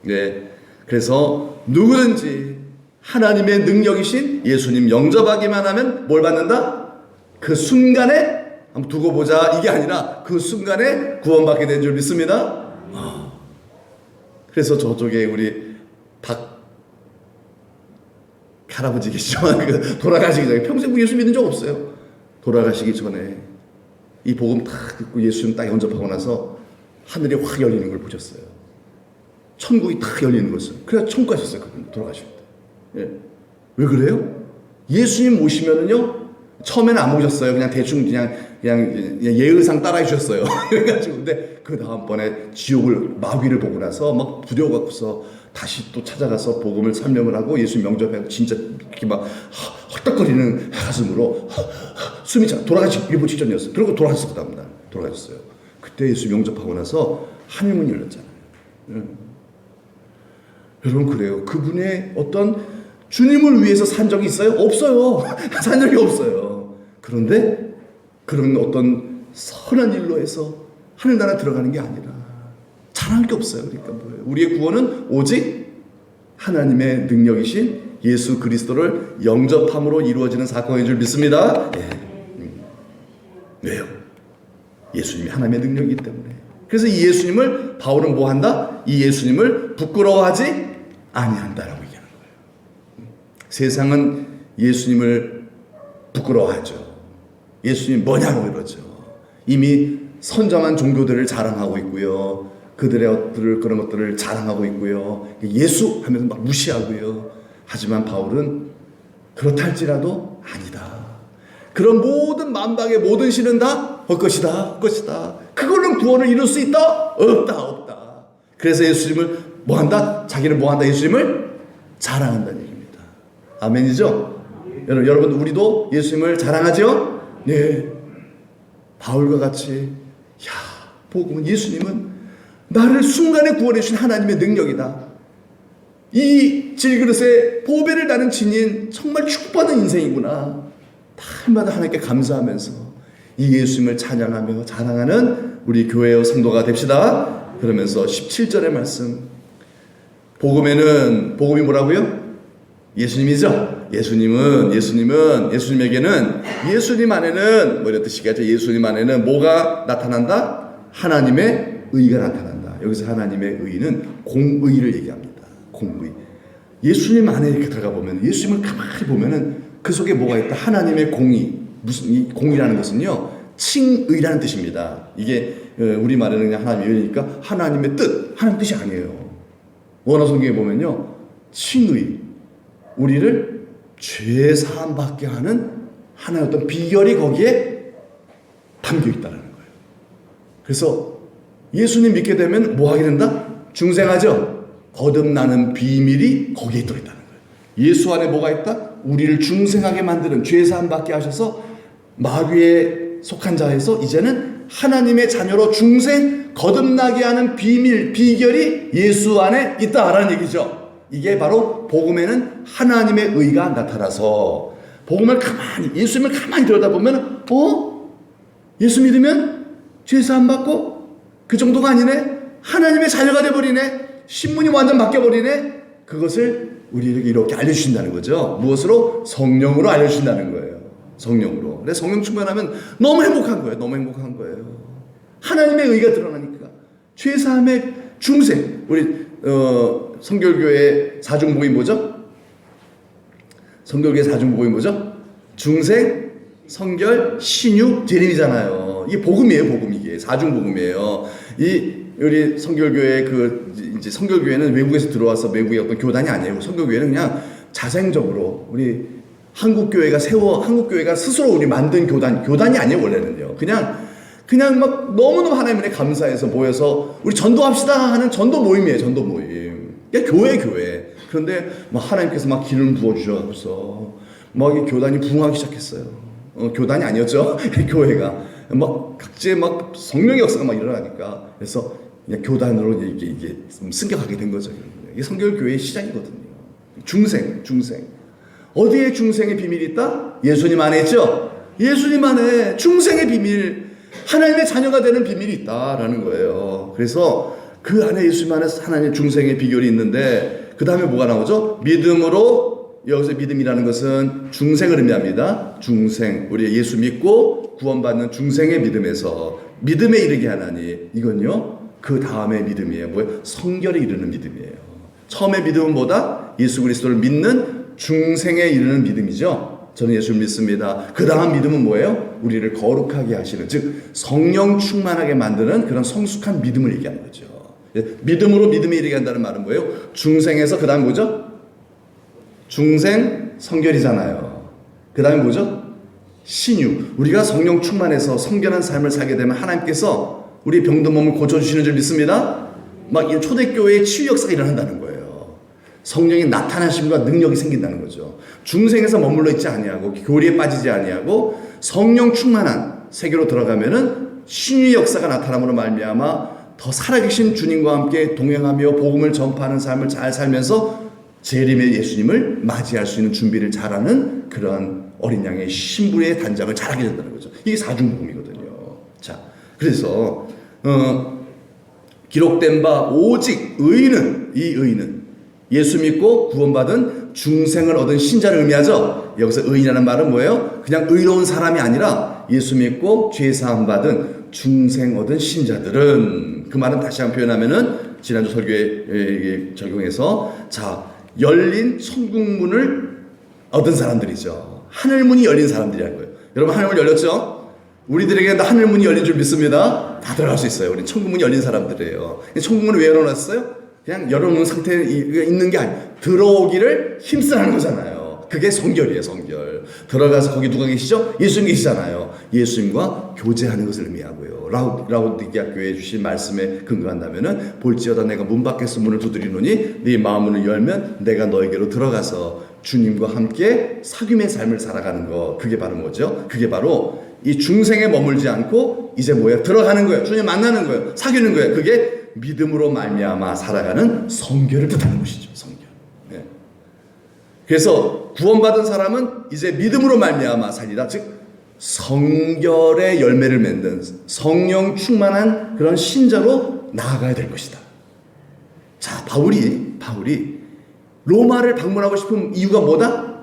네. 그래서 누구든지 하나님의 능력이신 예수님 영접하기만 하면 뭘 받는다? 그 순간에 한번 두고 보자 이게 아니라 그 순간에 구원받게 된 줄 믿습니다. 그래서 저쪽에 우리 박 할아버지 계시죠? 돌아가시기 전에 평생 예수 믿은 적 없어요. 돌아가시기 전에 이 복음 딱 듣고 예수님 딱 영접하고 나서 하늘이 확 열리는 걸 보셨어요. 천국이 딱 열리는 것을. 그래서 천국 가셨어요. 그분 돌아가실 때. 예. 왜 그래요? 예수님 모시면은요 처음에는 안 모셨어요. 그냥 대충 그냥 예의상 따라해 주셨어요. 그래가지고 근데 그 다음번에 마귀를 보고 나서 막 두려워갖고서 다시 또 찾아가서 복음을 설명을 하고 예수님 영접하고 진짜 이렇게 막 헐떡거리는 가슴으로 숨이 돌아가시 일부 직전이었어요. 그리고 돌아가셨어. 그 다음날 돌아가셨어요. 그때 예수님 영접하고 나서 하늘문이 열렸잖아요. 여러분 그래요. 그분의 어떤 주님을 위해서 산 적이 있어요? 없어요. 산 적이 없어요. 그런데 그런 어떤 선한 일로 해서 하늘나라 들어가는 게 아니라 잘할 게 없어요. 그러니까 뭐예요? 우리의 구원은 오직 하나님의 능력이신 예수 그리스도를 영접함으로 이루어지는 사건인 줄 믿습니다. 예. 왜요? 예수님이 하나님의 능력이기 때문에. 그래서 이 예수님을 바울은 뭐 한다? 이 예수님을 부끄러워하지 아니한다라고 얘기하는 거예요. 세상은 예수님을 부끄러워하죠. 예수님 뭐냐고 이러죠. 이미 선정한 종교들을 자랑하고 있고요. 그들의 그런 것들을 자랑하고 있고요. 예수 하면서 막 무시하고요. 하지만 바울은 그렇다 할지라도 아니다. 그런 모든 만방의 모든 신은 다 헛것이다. 그걸로 구원을 이룰 수 있다? 없다. 그래서 예수님을 뭐한다? 자기를 뭐한다? 예수님을 자랑한다는 얘기입니다. 아멘이죠? 여러분 우리도 예수님을 자랑하죠? 네. 바울과 같이 복음은 예수님은 나를 순간에 구원해 주신 하나님의 능력이다. 이 질그릇에 보배를 나는 진인 정말 축복받은 인생이구나. 날마다 하나님께 감사하면서 이 예수님을 찬양하며 자랑하는 우리 교회의 성도가 됩시다. 그러면서 17절의 말씀, 복음이 뭐라고요? 예수님이죠. 예수님에게는, 예수님 안에는 뭐 이런 뜻이겠죠. 예수님 안에는 뭐가 나타난다? 하나님의 의가 나타난다. 여기서 하나님의 의는 공의를 얘기합니다. 공의. 예수님 안에 이렇게 들어가 보면, 예수님을 가만히 보면은 그 속에 뭐가 있다? 하나님의 공의. 무슨 이 공의라는 것은요, 칭의라는 뜻입니다. 이게 우리말에는 그냥 하나님의 의니까 하나님의 뜻, 하나님 뜻이 아니에요. 원어 성경에 보면요, 칭의, 우리를 죄 사함 받게 하는 하나의 어떤 비결이 거기에 담겨 있다는 거예요. 그래서 예수님 믿게 되면 뭐 하게 된다? 중생하죠. 거듭나는 비밀이 거기에 들어있다는 거예요. 예수 안에 뭐가 있다? 우리를 중생하게 만드는, 죄 사함 받게 하셔서 마귀에 속한 자에서 이제는 하나님의 자녀로 중생 거듭나게 하는 비결이 예수 안에 있다라는 얘기죠. 이게 바로 복음에는 하나님의 의가 나타나서, 복음을 가만히, 예수님을 가만히 들여다보면 예수 믿으면 죄 사함 받고 그 정도가 아니네, 하나님의 자녀가 돼버리네, 신분이 완전 바뀌어버리네. 그것을 우리에게 이렇게 알려주신다는 거죠. 무엇으로? 성령으로 알려주신다는 거예요. 성령으로. 그래서 성령 충만하면 너무 행복한 거예요. 너무 행복한 거예요. 하나님의 의가 드러나니까. 죄사함의 중생. 우리 성결교회 사중복이 뭐죠? 성결교회 사중복이 뭐죠? 중생, 성결, 신유, 재림이잖아요. 이게 복음이에요. 복음. 이게 사중복음이에요. 우리 성결교회 이제 성결교회는 외국에서 들어와서 외국의 어떤 교단이 아니에요. 성결교회는 그냥 자생적으로 우리 한국교회가 스스로 우리 만든 교단이 아니에요. 원래는요. 그냥 막 너무너무 하나님에 감사해서 모여서 우리 전도합시다 하는 전도 모임이에요. 전도 모임. 그러니까 교회. 그런데 막 하나님께서 막 기름 부어주셔서 막 이 교단이 부흥하기 시작했어요. 교단이 아니었죠. 교회가 막 각지에 막 성령의 역사가 막 일어나니까, 그래서 그냥 교단으로 이게 승격하게 된 거죠. 이게 성결교회의 시작이거든요. 중생. 어디에 중생의 비밀이 있다? 예수님 안에 있죠. 예수님 안에 중생의 비밀, 하나님의 자녀가 되는 비밀이 있다라는 거예요. 그래서 그 안에 예수님 안에 하나님의 중생의 비결이 있는데, 그 다음에 뭐가 나오죠? 믿음으로. 여기서 믿음이라는 것은 중생을 의미합니다. 중생, 우리 예수 믿고 구원받는 중생의 믿음에서 믿음에 이르게 하나니, 이건요 그 다음의 믿음이에요. 뭐예요? 성결에 이르는 믿음이에요. 처음의 믿음은 뭐다? 예수 그리스도를 믿는 중생에 이르는 믿음이죠. 저는 예수를 믿습니다. 그 다음 믿음은 뭐예요? 우리를 거룩하게 하시는, 즉 성령 충만하게 만드는 그런 성숙한 믿음을 얘기하는 거죠. 믿음으로 믿음에 이르게 한다는 말은 뭐예요? 중생에서 그 다음 뭐죠? 중생, 성결이잖아요. 그 다음에 뭐죠? 신유. 우리가 성령 충만해서 성결한 삶을 살게 되면 하나님께서 우리 병든 몸을 고쳐주시는 줄 믿습니다. 막 이 초대교회의 치유 역사가 일어난다는 거예요. 성령의 나타나심과 능력이 생긴다는 거죠. 중생에서 머물러 있지 아니하고 교리에 빠지지 아니하고 성령 충만한 세계로 들어가면은 신유의 역사가 나타남으로 말미암아 더 살아계신 주님과 함께 동행하며 복음을 전파하는 삶을 잘 살면서 재림의 예수님을 맞이할 수 있는 준비를 잘하는 그런 어린 양의 신부의 단장을 잘하게 된다는 거죠. 이게 사중복음이거든요. 자, 그래서 기록된 바 오직 의인은, 이 의인은 예수 믿고 구원받은 중생을 얻은 신자를 의미하죠. 여기서 의인이라는 말은 뭐예요? 그냥 의로운 사람이 아니라 예수 믿고 죄 사함 받은 중생 얻은 신자들은, 그 말은 다시 한번 표현하면은 지난주 설교에 적용해서, 자, 열린 천국문을 얻은 사람들이죠. 하늘문이 열린 사람들이라는 거예요. 여러분, 하늘문 열렸죠? 우리들에게는 하늘문이 열린 줄 믿습니다. 다 들어갈 수 있어요. 우리 천국문이 열린 사람들이에요. 천국문을 왜 열어놨어요? 그냥 열어놓은 상태에 있는 게 아니에요. 들어오기를 힘쓰라는 거잖아요. 그게 성결이에요. 성결. 들어가서 거기 누가 계시죠? 예수님 계시잖아요. 예수님과 교제하는 것을 의미하고요. 라우디게아 교회에 주신 말씀에 근거한다면은, 볼지어다 내가 문 밖에서 문을 두드리노니 네 마음문을 열면 내가 너에게로 들어가서 주님과 함께 사귐의 삶을 살아가는 것. 그게 바로 뭐죠? 그게 바로 이 중생에 머물지 않고 이제 뭐예요? 들어가는 거예요. 주님 만나는 거예요. 사귀는 거예요. 그게 믿음으로 말미암아 살아가는 성결을 뜻하는 것이죠. 성결. 그래서 구원받은 사람은 이제 믿음으로 말미암아 살리라. 즉 성결의 열매를 맺는 성령 충만한 그런 신자로 나아가야 될 것이다. 자, 바울이 로마를 방문하고 싶은 이유가 뭐다?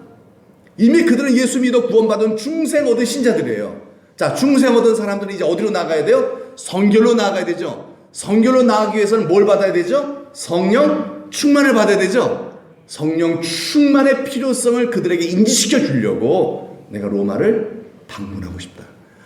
이미 그들은 예수 믿어 구원받은 중생 얻은 신자들이에요. 자, 중생 얻은 사람들은 이제 어디로 나가야 돼요? 성결로 나아가야 되죠. 성결로 나아가기 위해서는 뭘 받아야 되죠? 성령 충만을 받아야 되죠. 성령 충만의 필요성을 그들에게 인지시켜 주려고 내가 로마를 방문하고 싶다.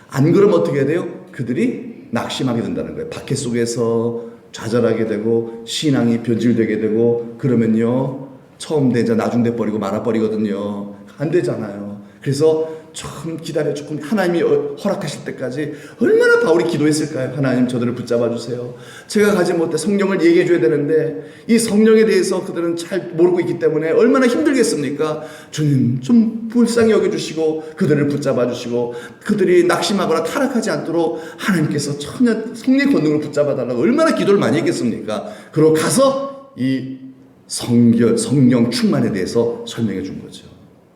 안 그러면 어떻게 해야 돼요? 그들이 낙심하게 된다는 거예요. 박해 속에서 좌절하게 되고 신앙이 변질되게 되고 그러면요 처음 되자 나중 돼 버리고 말아 버리거든요. 안 되잖아요. 그래서 좀 기다려 조금 하나님이 허락하실 때까지 얼마나 바울이 기도했을까요? 하나님 저들을 붙잡아 주세요. 제가 가지 못해 성령을 얘기해 줘야 되는데 이 성령에 대해서 그들은 잘 모르고 있기 때문에 얼마나 힘들겠습니까? 주님 좀 불쌍히 여겨주시고 그들을 붙잡아 주시고 그들이 낙심하거나 타락하지 않도록 하나님께서 천년 성령의 권능을 붙잡아 달라고 얼마나 기도를 많이 했겠습니까? 그러고 가서 이 성령 충만에 대해서 설명해 준 거죠.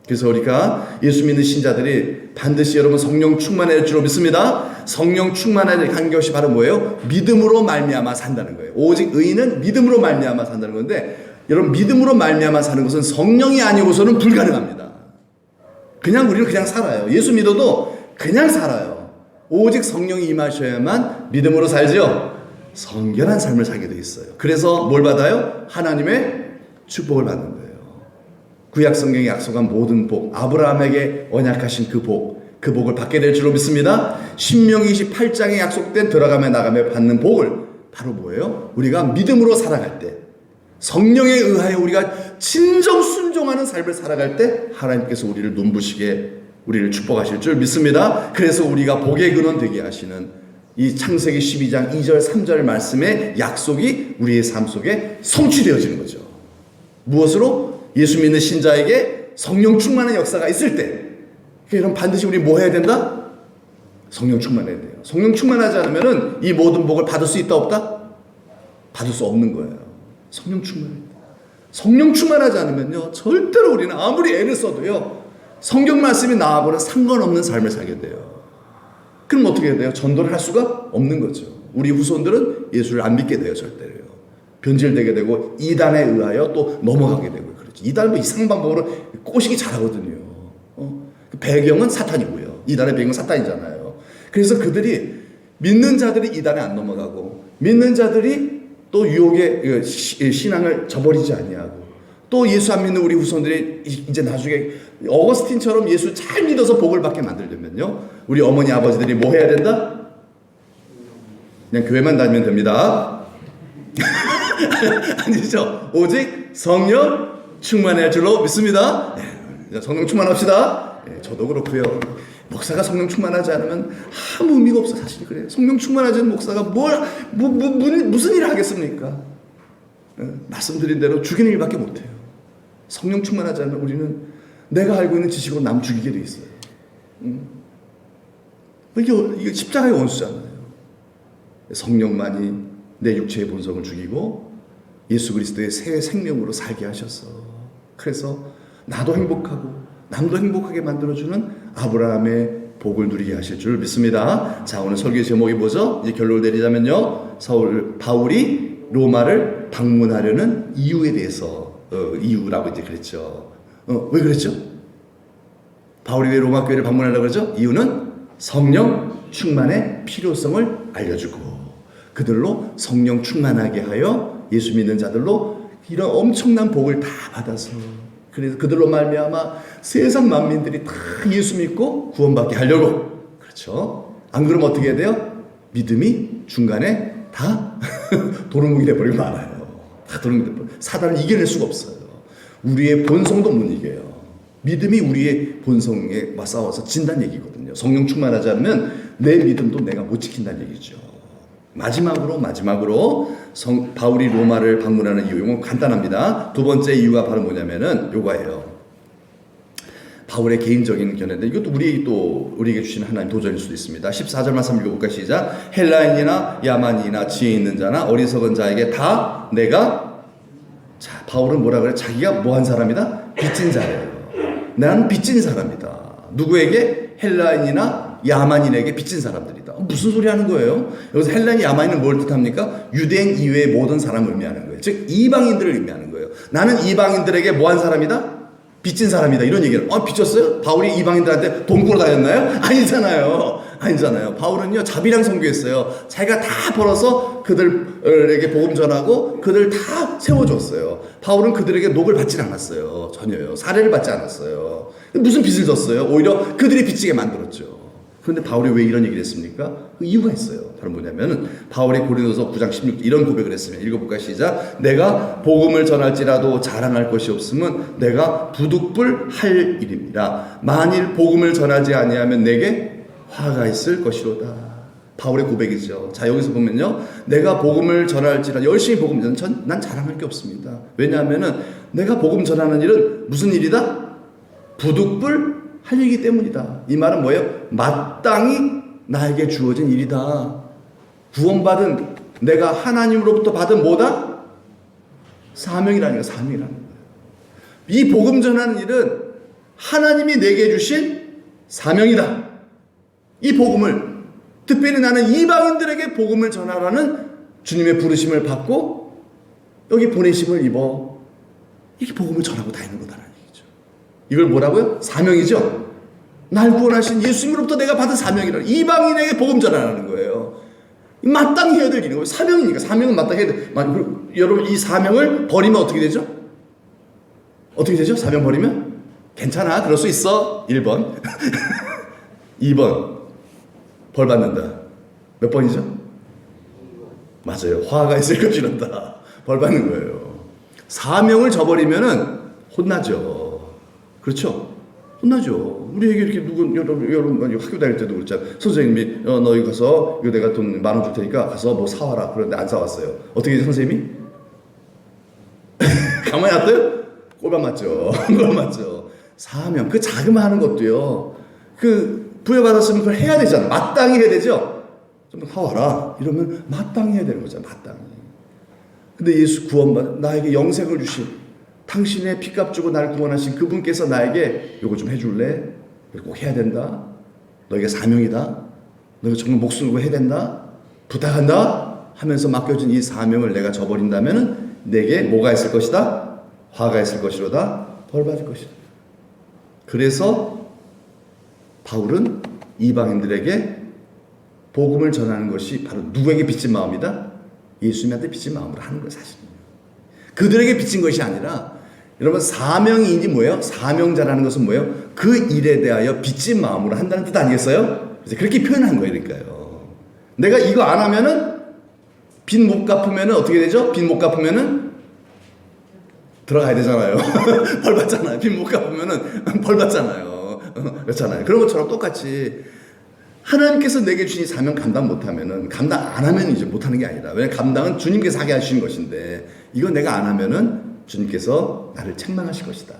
그래서 우리가 예수 믿는 신자들이 반드시 여러분 성령 충만할 줄로 믿습니다. 성령 충만을 한 것이 바로 뭐예요? 믿음으로 말미암아 산다는 거예요. 오직 의인은 믿음으로 말미암아 산다는 건데 여러분 믿음으로 말미암아 사는 것은 성령이 아니고서는 불가능합니다. 우리는 그냥 살아요. 예수 믿어도 그냥 살아요. 오직 성령이 임하셔야만 믿음으로 살죠. 성결한 삶을 살게 돼 있어요. 그래서 뭘 받아요? 하나님의 축복을 받는 거예요. 구약 성경에 약속한 모든 복, 아브라함에게 언약하신 그 복을 받게 될 줄로 믿습니다. 신명기 28장에 약속된 들어가며 나가며 받는 복을 바로 뭐예요? 우리가 믿음으로 살아갈 때, 성령에 의하여 우리가 진정 순종하는 삶을 살아갈 때 하나님께서 우리를 눈부시게 우리를 축복하실 줄 믿습니다. 그래서 우리가 복의 근원 되게 하시는 이 창세기 12장 2절 3절 말씀의 약속이 우리의 삶 속에 성취되어지는 거죠. 무엇으로? 예수 믿는 신자에게 성령 충만한 역사가 있을 때, 그럼 반드시 우리 뭐 해야 된다? 성령 충만해야 돼요. 성령 충만하지 않으면 이 모든 복을 받을 수 있다 없다? 받을 수 없는 거예요. 성령 충만해야 돼요. 성령 충만하지 않으면요 절대로 우리는 아무리 애를 써도요 성경 말씀이 나하고는 상관없는 삶을 살게 돼요. 그럼 어떻게 해야 돼요? 전도를 할 수가 없는 거죠. 우리 후손들은 예수를 안 믿게 돼요. 절대로요. 변질되게 되고 이단에 의하여 또 넘어가게 되고 그렇죠. 이단은 이상한 방법으로 꼬시기 잘하거든요. 그 배경은 사탄이고요. 이단의 배경은 사탄이잖아요. 그래서 그들이 믿는 자들이 이단에 안 넘어가고 믿는 자들이 또 유혹의 신앙을 저버리지 아니하고 또 예수 안 믿는 우리 후손들이 이제 나중에 어거스틴처럼 예수 잘 믿어서 복을 받게 만들려면요 우리 어머니 아버지들이 뭐 해야 된다? 그냥 교회만 다니면 됩니다. 아니죠. 오직 성령 충만할 줄로 믿습니다. 네, 성령 충만합시다. 네, 저도 그렇고요. 목사가 성령 충만하지 않으면 아무 의미가 없어. 사실 그래요. 성령 충만하지 않은 목사가 무슨 일을 하겠습니까? 말씀드린 대로 죽이는 일밖에 못해요. 성령 충만하지 않으면 우리는 내가 알고 있는 지식으로 남 죽이게 돼 있어요. 이게 십자가의 원수잖아요. 성령만이 내 육체의 본성을 죽이고 예수 그리스도의 새 생명으로 살게 하셔서 그래서 나도 행복하고 남도 행복하게 만들어주는 아브라함의 복을 누리게 하실 줄 믿습니다. 자, 오늘 설교 제목이 뭐죠? 이제 결론을 내리자면요 바울이 로마를 방문하려는 이유에 대해서 이유라고 이제 그랬죠. 왜 그랬죠? 바울이 왜 로마 교회를 방문하려고 그러죠? 이유는 성령 충만의 필요성을 알려주고 그들로 성령 충만하게 하여 예수 믿는 자들로 이런 엄청난 복을 다 받아서 그래서 그들로 말미암아 세상 만민들이 다 예수 믿고 구원받게 하려고 그렇죠. 안 그러면 어떻게 해야 돼요? 믿음이 중간에 다 도루묵이 돼버리고 말아요. 다 도루묵이 돼버려. 사단을 이겨낼 수가 없어요. 우리의 본성도 못 이겨요. 믿음이 우리의 본성에 싸워서 진다는 얘기거든요. 성령 충만하지 않으면 내 믿음도 내가 못 지킨다는 얘기죠. 마지막으로 바울이 로마를 방문하는 이유, 이건 간단합니다. 두 번째 이유가 바로 뭐냐면은 요거예요. 바울의 개인적인 견해인데 이것도 우리에게 주시는 하나님 도전일 수도 있습니다. 14절 말씀 읽어볼까 시작. 헬라인이나 야만이나 지혜 있는 자나 어리석은 자에게 다 내가 자 바울은 뭐라 그래? 자기가 뭐한 사람이다? 빚진 자예요. 나는 빚진 사람이다. 누구에게? 헬라인이나 야만인에게 빚진 사람들이다. 무슨 소리 하는 거예요? 여기서 헬라인, 야만인은 뭘 뜻합니까? 유대인 이외의 모든 사람을 의미하는 거예요. 즉 이방인들을 의미하는 거예요. 나는 이방인들에게 뭐한 사람이다? 빚진 사람이다. 이런 얘기를. 빚졌어요? 바울이 이방인들한테 돈 꾸러 다녔나요? 아니잖아요. 바울은요, 자비랑 선교했어요. 자기가 다 벌어서 그들에게 복음 전하고 그들 다 세워줬어요. 바울은 그들에게 녹을 받지 않았어요. 전혀요. 사례를 받지 않았어요. 무슨 빚을 졌어요? 오히려 그들이 빚지게 만들었죠. 그런데 바울이 왜 이런 얘기를 했습니까? 그 이유가 있어요. 바로 뭐냐면은 바울이 고린도서 9장 16절 이런 고백을 했으면 읽어볼까요? 시작. 내가 복음을 전할지라도 자랑할 것이 없으면 내가 부득불 할 일입니다. 만일 복음을 전하지 아니하면 내게 화가 있을 것이로다. 바울의 고백이죠. 자, 여기서 보면요, 내가 복음을 전할지라도 열심히 복음 난 자랑할 게 없습니다. 왜냐하면은 내가 복음 전하는 일은 무슨 일이다? 부득불 할 일이기 때문이다. 이 말은 뭐예요? 마땅히 나에게 주어진 일이다. 구원받은 내가 하나님으로부터 받은 뭐다? 사명이라는 거예요. 이 복음 전하는 일은 하나님이 내게 주신 사명이다. 이 복음을, 특별히 나는 이방인들에게 복음을 전하라는 주님의 부르심을 받고 여기 보내심을 입어 이렇게 복음을 전하고 다니는 거다라는 얘기죠. 이걸 뭐라고요? 사명이죠. 날 구원하신 예수님으로부터 내가 받은 사명이라. 이방인에게 복음 전하라는 거예요. 마땅히 해야 될 일인 거예요. 사명이니까. 사명은 마땅히 해야 돼. 여러분, 이 사명을 버리면 어떻게 되죠? 어떻게 되죠? 사명 버리면? 괜찮아, 그럴 수 있어. 1번 2번 벌 받는다. 몇 번이죠? 맞아요. 화가 있을 것이란다. 벌 받는 거예요. 사명을 저버리면은 혼나죠. 그렇죠? 혼나죠. 우리에게 이렇게 여러분 학교 다닐 때도 그렇잖아요. 선생님이 너희 가서 이거 내가 돈 10,000원 줄 테니까 가서 뭐 사와라. 그런데 안 사왔어요. 어떻게 해요, 선생님이? 가만히 놨어요? 꼴밥 맞죠. 꼴밥 맞죠. 사명, 그 자그마한 것도요, 그 부여받았으면 그걸 해야 되잖아. 마땅히 해야 되죠. 좀 사와라. 이러면 마땅히 해야 되는 거잖아. 마땅히. 근데 예수 구원받, 나에게 영생을 주신, 당신의 피값 주고 날 구원하신 그분께서 나에게 요거 좀 해줄래? 꼭 해야 된다. 너에게 사명이다. 너가 정말 목숨 걸고 해야 된다. 부탁한다. 하면서 맡겨진 이 사명을 내가 저버린다면 내게 뭐가 있을 것이다? 화가 있을 것이로다. 벌 받을 것이다. 그래서 바울은 이방인들에게 복음을 전하는 것이 바로 누구에게 빚진 마음이다? 예수님한테 빚진 마음으로 하는 거예요, 사실. 그들에게 빚진 것이 아니라, 여러분, 사명이니 뭐예요? 사명자라는 것은 뭐예요? 그 일에 대하여 빚진 마음으로 한다는 뜻 아니겠어요? 그래서 그렇게 표현한 거예요, 그러니까요. 내가 이거 안 하면은, 빚 못 갚으면은 어떻게 되죠? 빚 못 갚으면은 들어가야 되잖아요. 벌 받잖아요. 빚 못 갚으면은 벌 받잖아요. 그렇잖아요. 그런 것처럼 똑같이 하나님께서 내게 주신 사명 감당 못하면은, 감당 안 하면 이제 못하는 게 아니라, 왜냐면 감당은 주님께서 하게 하시는 것인데, 이거 내가 안 하면은 주님께서 나를 책망하실 것이다.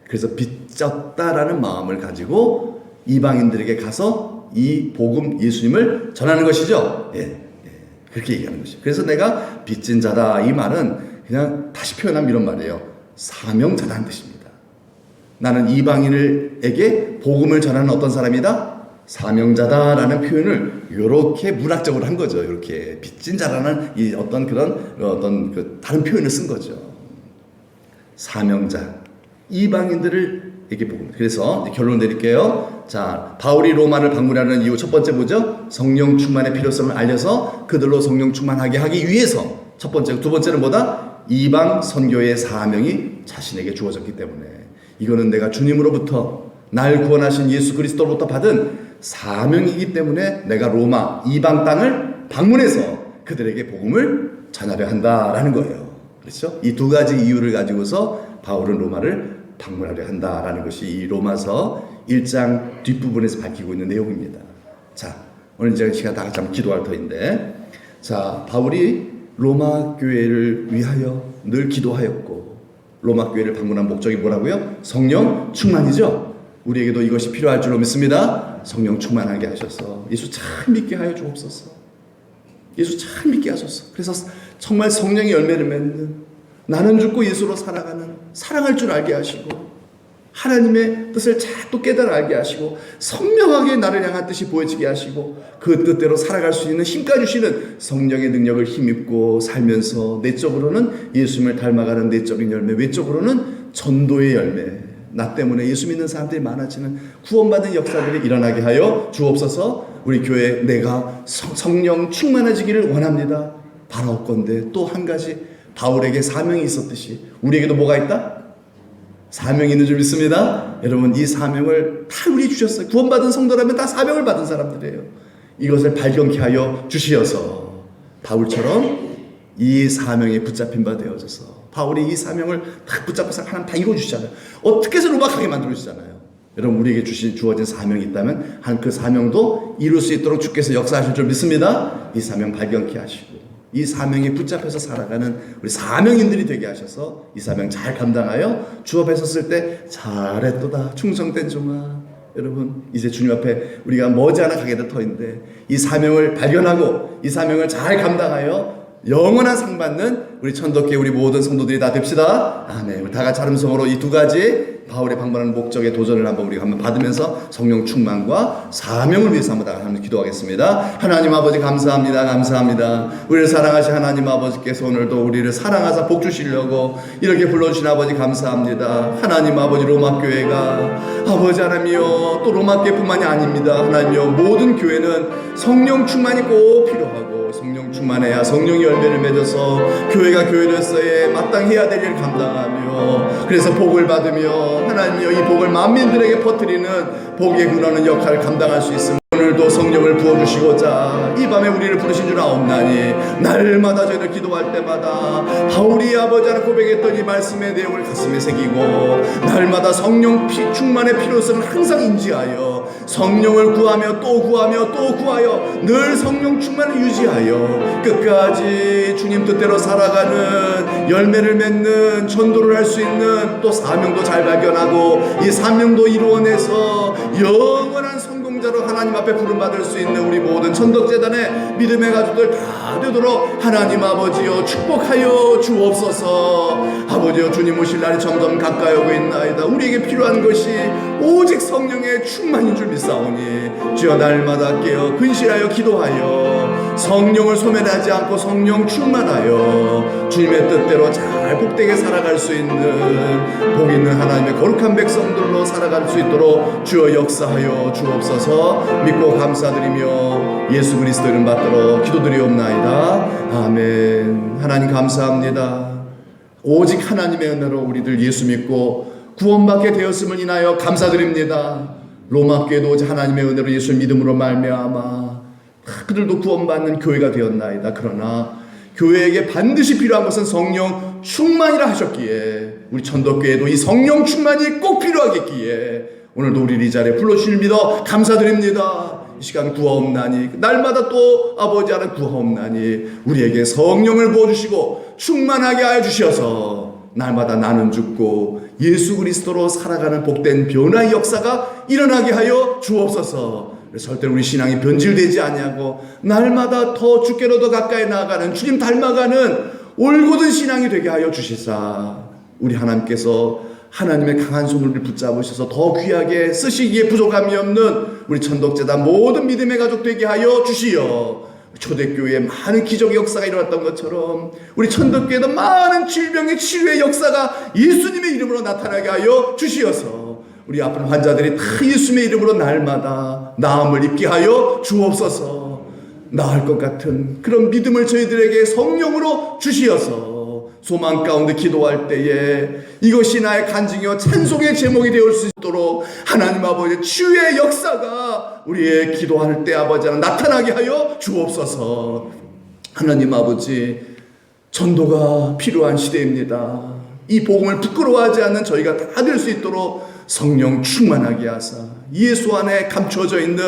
그래서 빚졌다라는 마음을 가지고 이방인들에게 가서 이 복음 예수님을 전하는 것이죠. 그렇게 얘기하는 것이죠. 그래서 내가 빚진 자다, 이 말은 그냥 다시 표현하면 이런 말이에요. 사명자다는 뜻입니다. 나는 이방인에게 복음을 전하는 어떤 사람이다? 사명자다라는 표현을 이렇게 문학적으로 한 거죠. 이렇게 빚진 자라는 이 어떤 그 다른 표현을 쓴 거죠. 사명자, 이방인들에게 복음. 그래서 결론 내릴게요. 자, 바울이 로마를 방문하는 이유 첫 번째 뭐죠? 성령 충만의 필요성을 알려서 그들로 성령 충만하게 하기 위해서 첫 번째. 두 번째는 뭐다? 이방 선교의 사명이 자신에게 주어졌기 때문에, 이거는 내가 주님으로부터 날 구원하신 예수 그리스도로부터 받은 사명이기 때문에 내가 로마 이방 땅을 방문해서 그들에게 복음을 전하려 한다라는 거예요. 그렇죠? 이 두 가지 이유를 가지고서 바울은 로마를 방문하려 한다라는 것이 이 로마서 1장 뒷부분에서 밝히고 있는 내용입니다. 자, 오늘 이제 시간 다 같이 한번 기도할 터인데, 자, 바울이 로마 교회를 위하여 늘 기도하였고, 로마 교회를 방문한 목적이 뭐라고요? 성령 충만이죠. 우리에게도 이것이 필요할 줄로 믿습니다. 성령 충만하게 하셔서 예수 참 믿게 하여 주옵소서. 예수 참 믿게 하소서. 그래서 정말 성령의 열매를 맺는 나는 죽고 예수로 살아가는 사랑할 줄 알게 하시고 하나님의 뜻을 또 깨달아 알게 하시고 선명하게 나를 향한 뜻이 보여지게 하시고 그 뜻대로 살아갈 수 있는 힘까지 주시는 성령의 능력을 힘입고 살면서 내적으로는 예수님을 닮아가는 내적인 열매, 외적으로는 전도의 열매, 나 때문에 예수 믿는 사람들이 많아지는 구원받은 역사들이 일어나게 하여 주옵소서. 우리 교회 내가 성령 충만해지기를 원합니다. 바라옵건대 또 한 가지 바울에게 사명이 있었듯이 우리에게도 뭐가 있다? 사명이 있는 줄 믿습니다. 여러분 이 사명을 다 우리 주셨어요. 구원받은 성도라면 다 사명을 받은 사람들이에요. 이것을 발견케 하여 주시어서 바울처럼 이 사명에 붙잡힌 바 되어져서 바울이 이 사명을 딱 붙잡고서 하나님 다 이루어주시잖아요. 어떻게 해서 로막하게 만들어주시잖아요. 여러분 우리에게 주어진 사명이 있다면 한 그 사명도 이룰 수 있도록 주께서 역사하실 줄 믿습니다. 이 사명 발견케 하시고 이 사명에 붙잡혀서 살아가는 우리 사명인들이 되게 하셔서 이 사명 잘 감당하여 주 앞에 섰을 때 잘했도다 충성된 종아. 여러분 이제 주님 앞에 우리가 머지않아 가게 될 터인데 이 사명을 발견하고 이 사명을 잘 감당하여 영원한 상 받는 우리 천덕교회 우리 모든 성도들이 다 됩시다. 아멘. 우리 다 같이 har음성으로 이 두 가지 바울의 방문하는 목적의 도전을 우리가 한번 받으면서 성령 충만과 사명을 위해서 한번 기도하겠습니다. 하나님 아버지 감사합니다. 감사합니다. 우리를 사랑하신 하나님 아버지께서 오늘도 우리를 사랑하사 복 주시려고 이렇게 불러주신 아버지 감사합니다. 하나님 아버지 로마교회가 아버지 하나님이여 또 로마교회뿐만이 아닙니다. 하나님이여 모든 교회는 성령 충만이 꼭 필요하고 성령 충만해야 성령의 열매를 맺어서 교회가 교회로서의 마땅히 해야 될 일을 감당하며 그래서 복을 받으며 하나님이여 이 복을 만민들에게 퍼뜨리는 복의 근원은 역할을 감당할 수 있습니다. 오늘도 성령을 부어주시고자 이 밤에 우리를 부르신 줄 아옵나니 날마다 저희들 기도할 때마다 바울이 아버지 하나 고백했던 이 말씀의 내용을 가슴에 새기고 날마다 성령 충만의 필요성을 항상 인지하여 성령을 구하며 또 구하며 또 구하여 늘 성령 충만을 유지하여 끝까지 주님 뜻대로 살아가는 열매를 맺는 전도를 할 수 있는 또 사명도 잘 발견하고 이 사명도 이루어내서 영원한 성공자로 하나님 앞에 부름받을 수 있는 우리 모든 천덕재단의 믿음의 가족들 다 되도록 하나님 아버지여 축복하여 주옵소서. 아버지여 주님 오실 날이 점점 가까이 오고 있나이다. 우리에게 필요한 것이 오직 성령의 충만인 줄 믿사오니 주여 날마다 깨어 근실하여 기도하여 성령을 소멸하지 않고 성령 충만하여 주님의 뜻대로 잘 복되게 살아갈 수 있는 복 있는 하나님의 거룩한 백성들로 살아갈 수 있도록 주여 역사하여 주옵소서. 믿고 감사드리며 예수 그리스도 이름 받들어 기도드리옵나이다. 아멘. 하나님 감사합니다. 오직 하나님의 은혜로 우리들 예수 믿고 구원받게 되었음을 인하여 감사드립니다. 로마교회도 오직 하나님의 은혜로 예수 믿음으로 말미암아 그들도 구원받는 교회가 되었나이다. 그러나 교회에게 반드시 필요한 것은 성령 충만이라 하셨기에 우리 천덕교회도 이 성령 충만이 꼭 필요하겠기에 오늘도 우리를 이 자리에 불러주실 믿어 감사드립니다. 이 시간 구하옵나니 날마다 또 아버지 하나 구하옵나니 우리에게 성령을 부어주시고 충만하게 하여 주셔서 날마다 나는 죽고 예수 그리스도로 살아가는 복된 변화의 역사가 일어나게 하여 주옵소서. 절대로 우리 신앙이 변질되지 아니하고 날마다 더 주께로 더 가까이 나아가는 주님 닮아가는 올곧은 신앙이 되게 하여 주시사 우리 하나님께서 하나님의 강한 손을 붙잡으셔서 더 귀하게 쓰시기에 부족함이 없는 우리 천덕재단 모든 믿음의 가족 되게 하여 주시어 초대교회에 많은 기적의 역사가 일어났던 것처럼 우리 천덕교회도 많은 질병의 치료의 역사가 예수님의 이름으로 나타나게 하여 주시어서 우리 아픈 환자들이 다 예수님의 이름으로 날마다 나음을 입게 하여 주옵소서. 나을 것 같은 그런 믿음을 저희들에게 성령으로 주시어서 소망 가운데 기도할 때에 이것이 나의 간증이요 찬송의 제목이 되어 수 있도록 하나님 아버지 치유의 역사가 우리의 기도할 때 아버지 나타나게 하여 주옵소서. 하나님 아버지 전도가 필요한 시대입니다. 이 복음을 부끄러워하지 않는 저희가 다 될 수 있도록 성령 충만하게 하사 예수 안에 감춰져 있는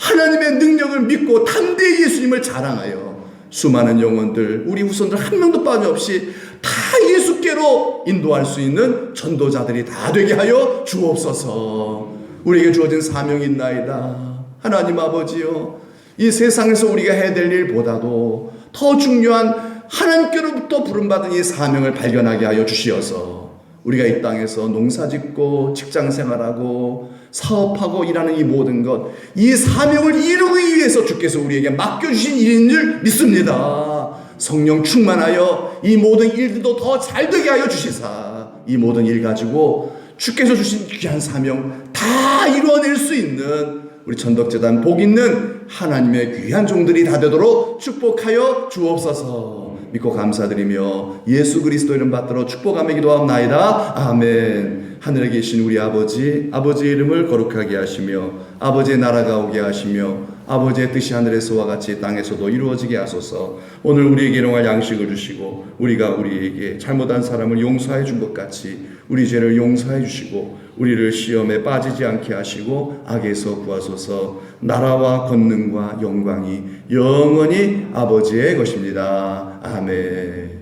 하나님의 능력을 믿고 담대히 예수님을 자랑하여 수많은 영혼들 우리 후손들 한 명도 빠짐없이 다 예수께로 인도할 수 있는 전도자들이 다 되게 하여 주옵소서. 우리에게 주어진 사명이 있나이다. 하나님 아버지여 이 세상에서 우리가 해야 될 일보다도 더 중요한 하나님께로부터 부름받은 이 사명을 발견하게 하여 주시어서 우리가 이 땅에서 농사짓고 직장생활하고 사업하고 일하는 이 모든 것, 이 사명을 이루기 위해서 주께서 우리에게 맡겨주신 일인 줄 믿습니다. 성령 충만하여 이 모든 일들도 더 잘되게 하여 주시사 이 모든 일 가지고 주께서 주신 귀한 사명 다 이루어낼 수 있는 우리 천덕재단 복 있는 하나님의 귀한 종들이 다 되도록 축복하여 주옵소서. 믿고 감사드리며 예수 그리스도 이름 받들어 축복하며 기도하옵나이다. 아멘. 하늘에 계신 우리 아버지의 이름을 거룩하게 하시며 아버지의 나라가 오게 하시며 아버지의 뜻이 하늘에서와 같이 땅에서도 이루어지게 하소서. 오늘 우리에게 일용할 양식을 주시고 우리가 우리에게 잘못한 사람을 용서해 준 것 같이 우리 죄를 용서해 주시고 우리를 시험에 빠지지 않게 하시고 악에서 구하소서. 나라와 권능과 영광이 영원히 아버지의 것입니다. 아멘.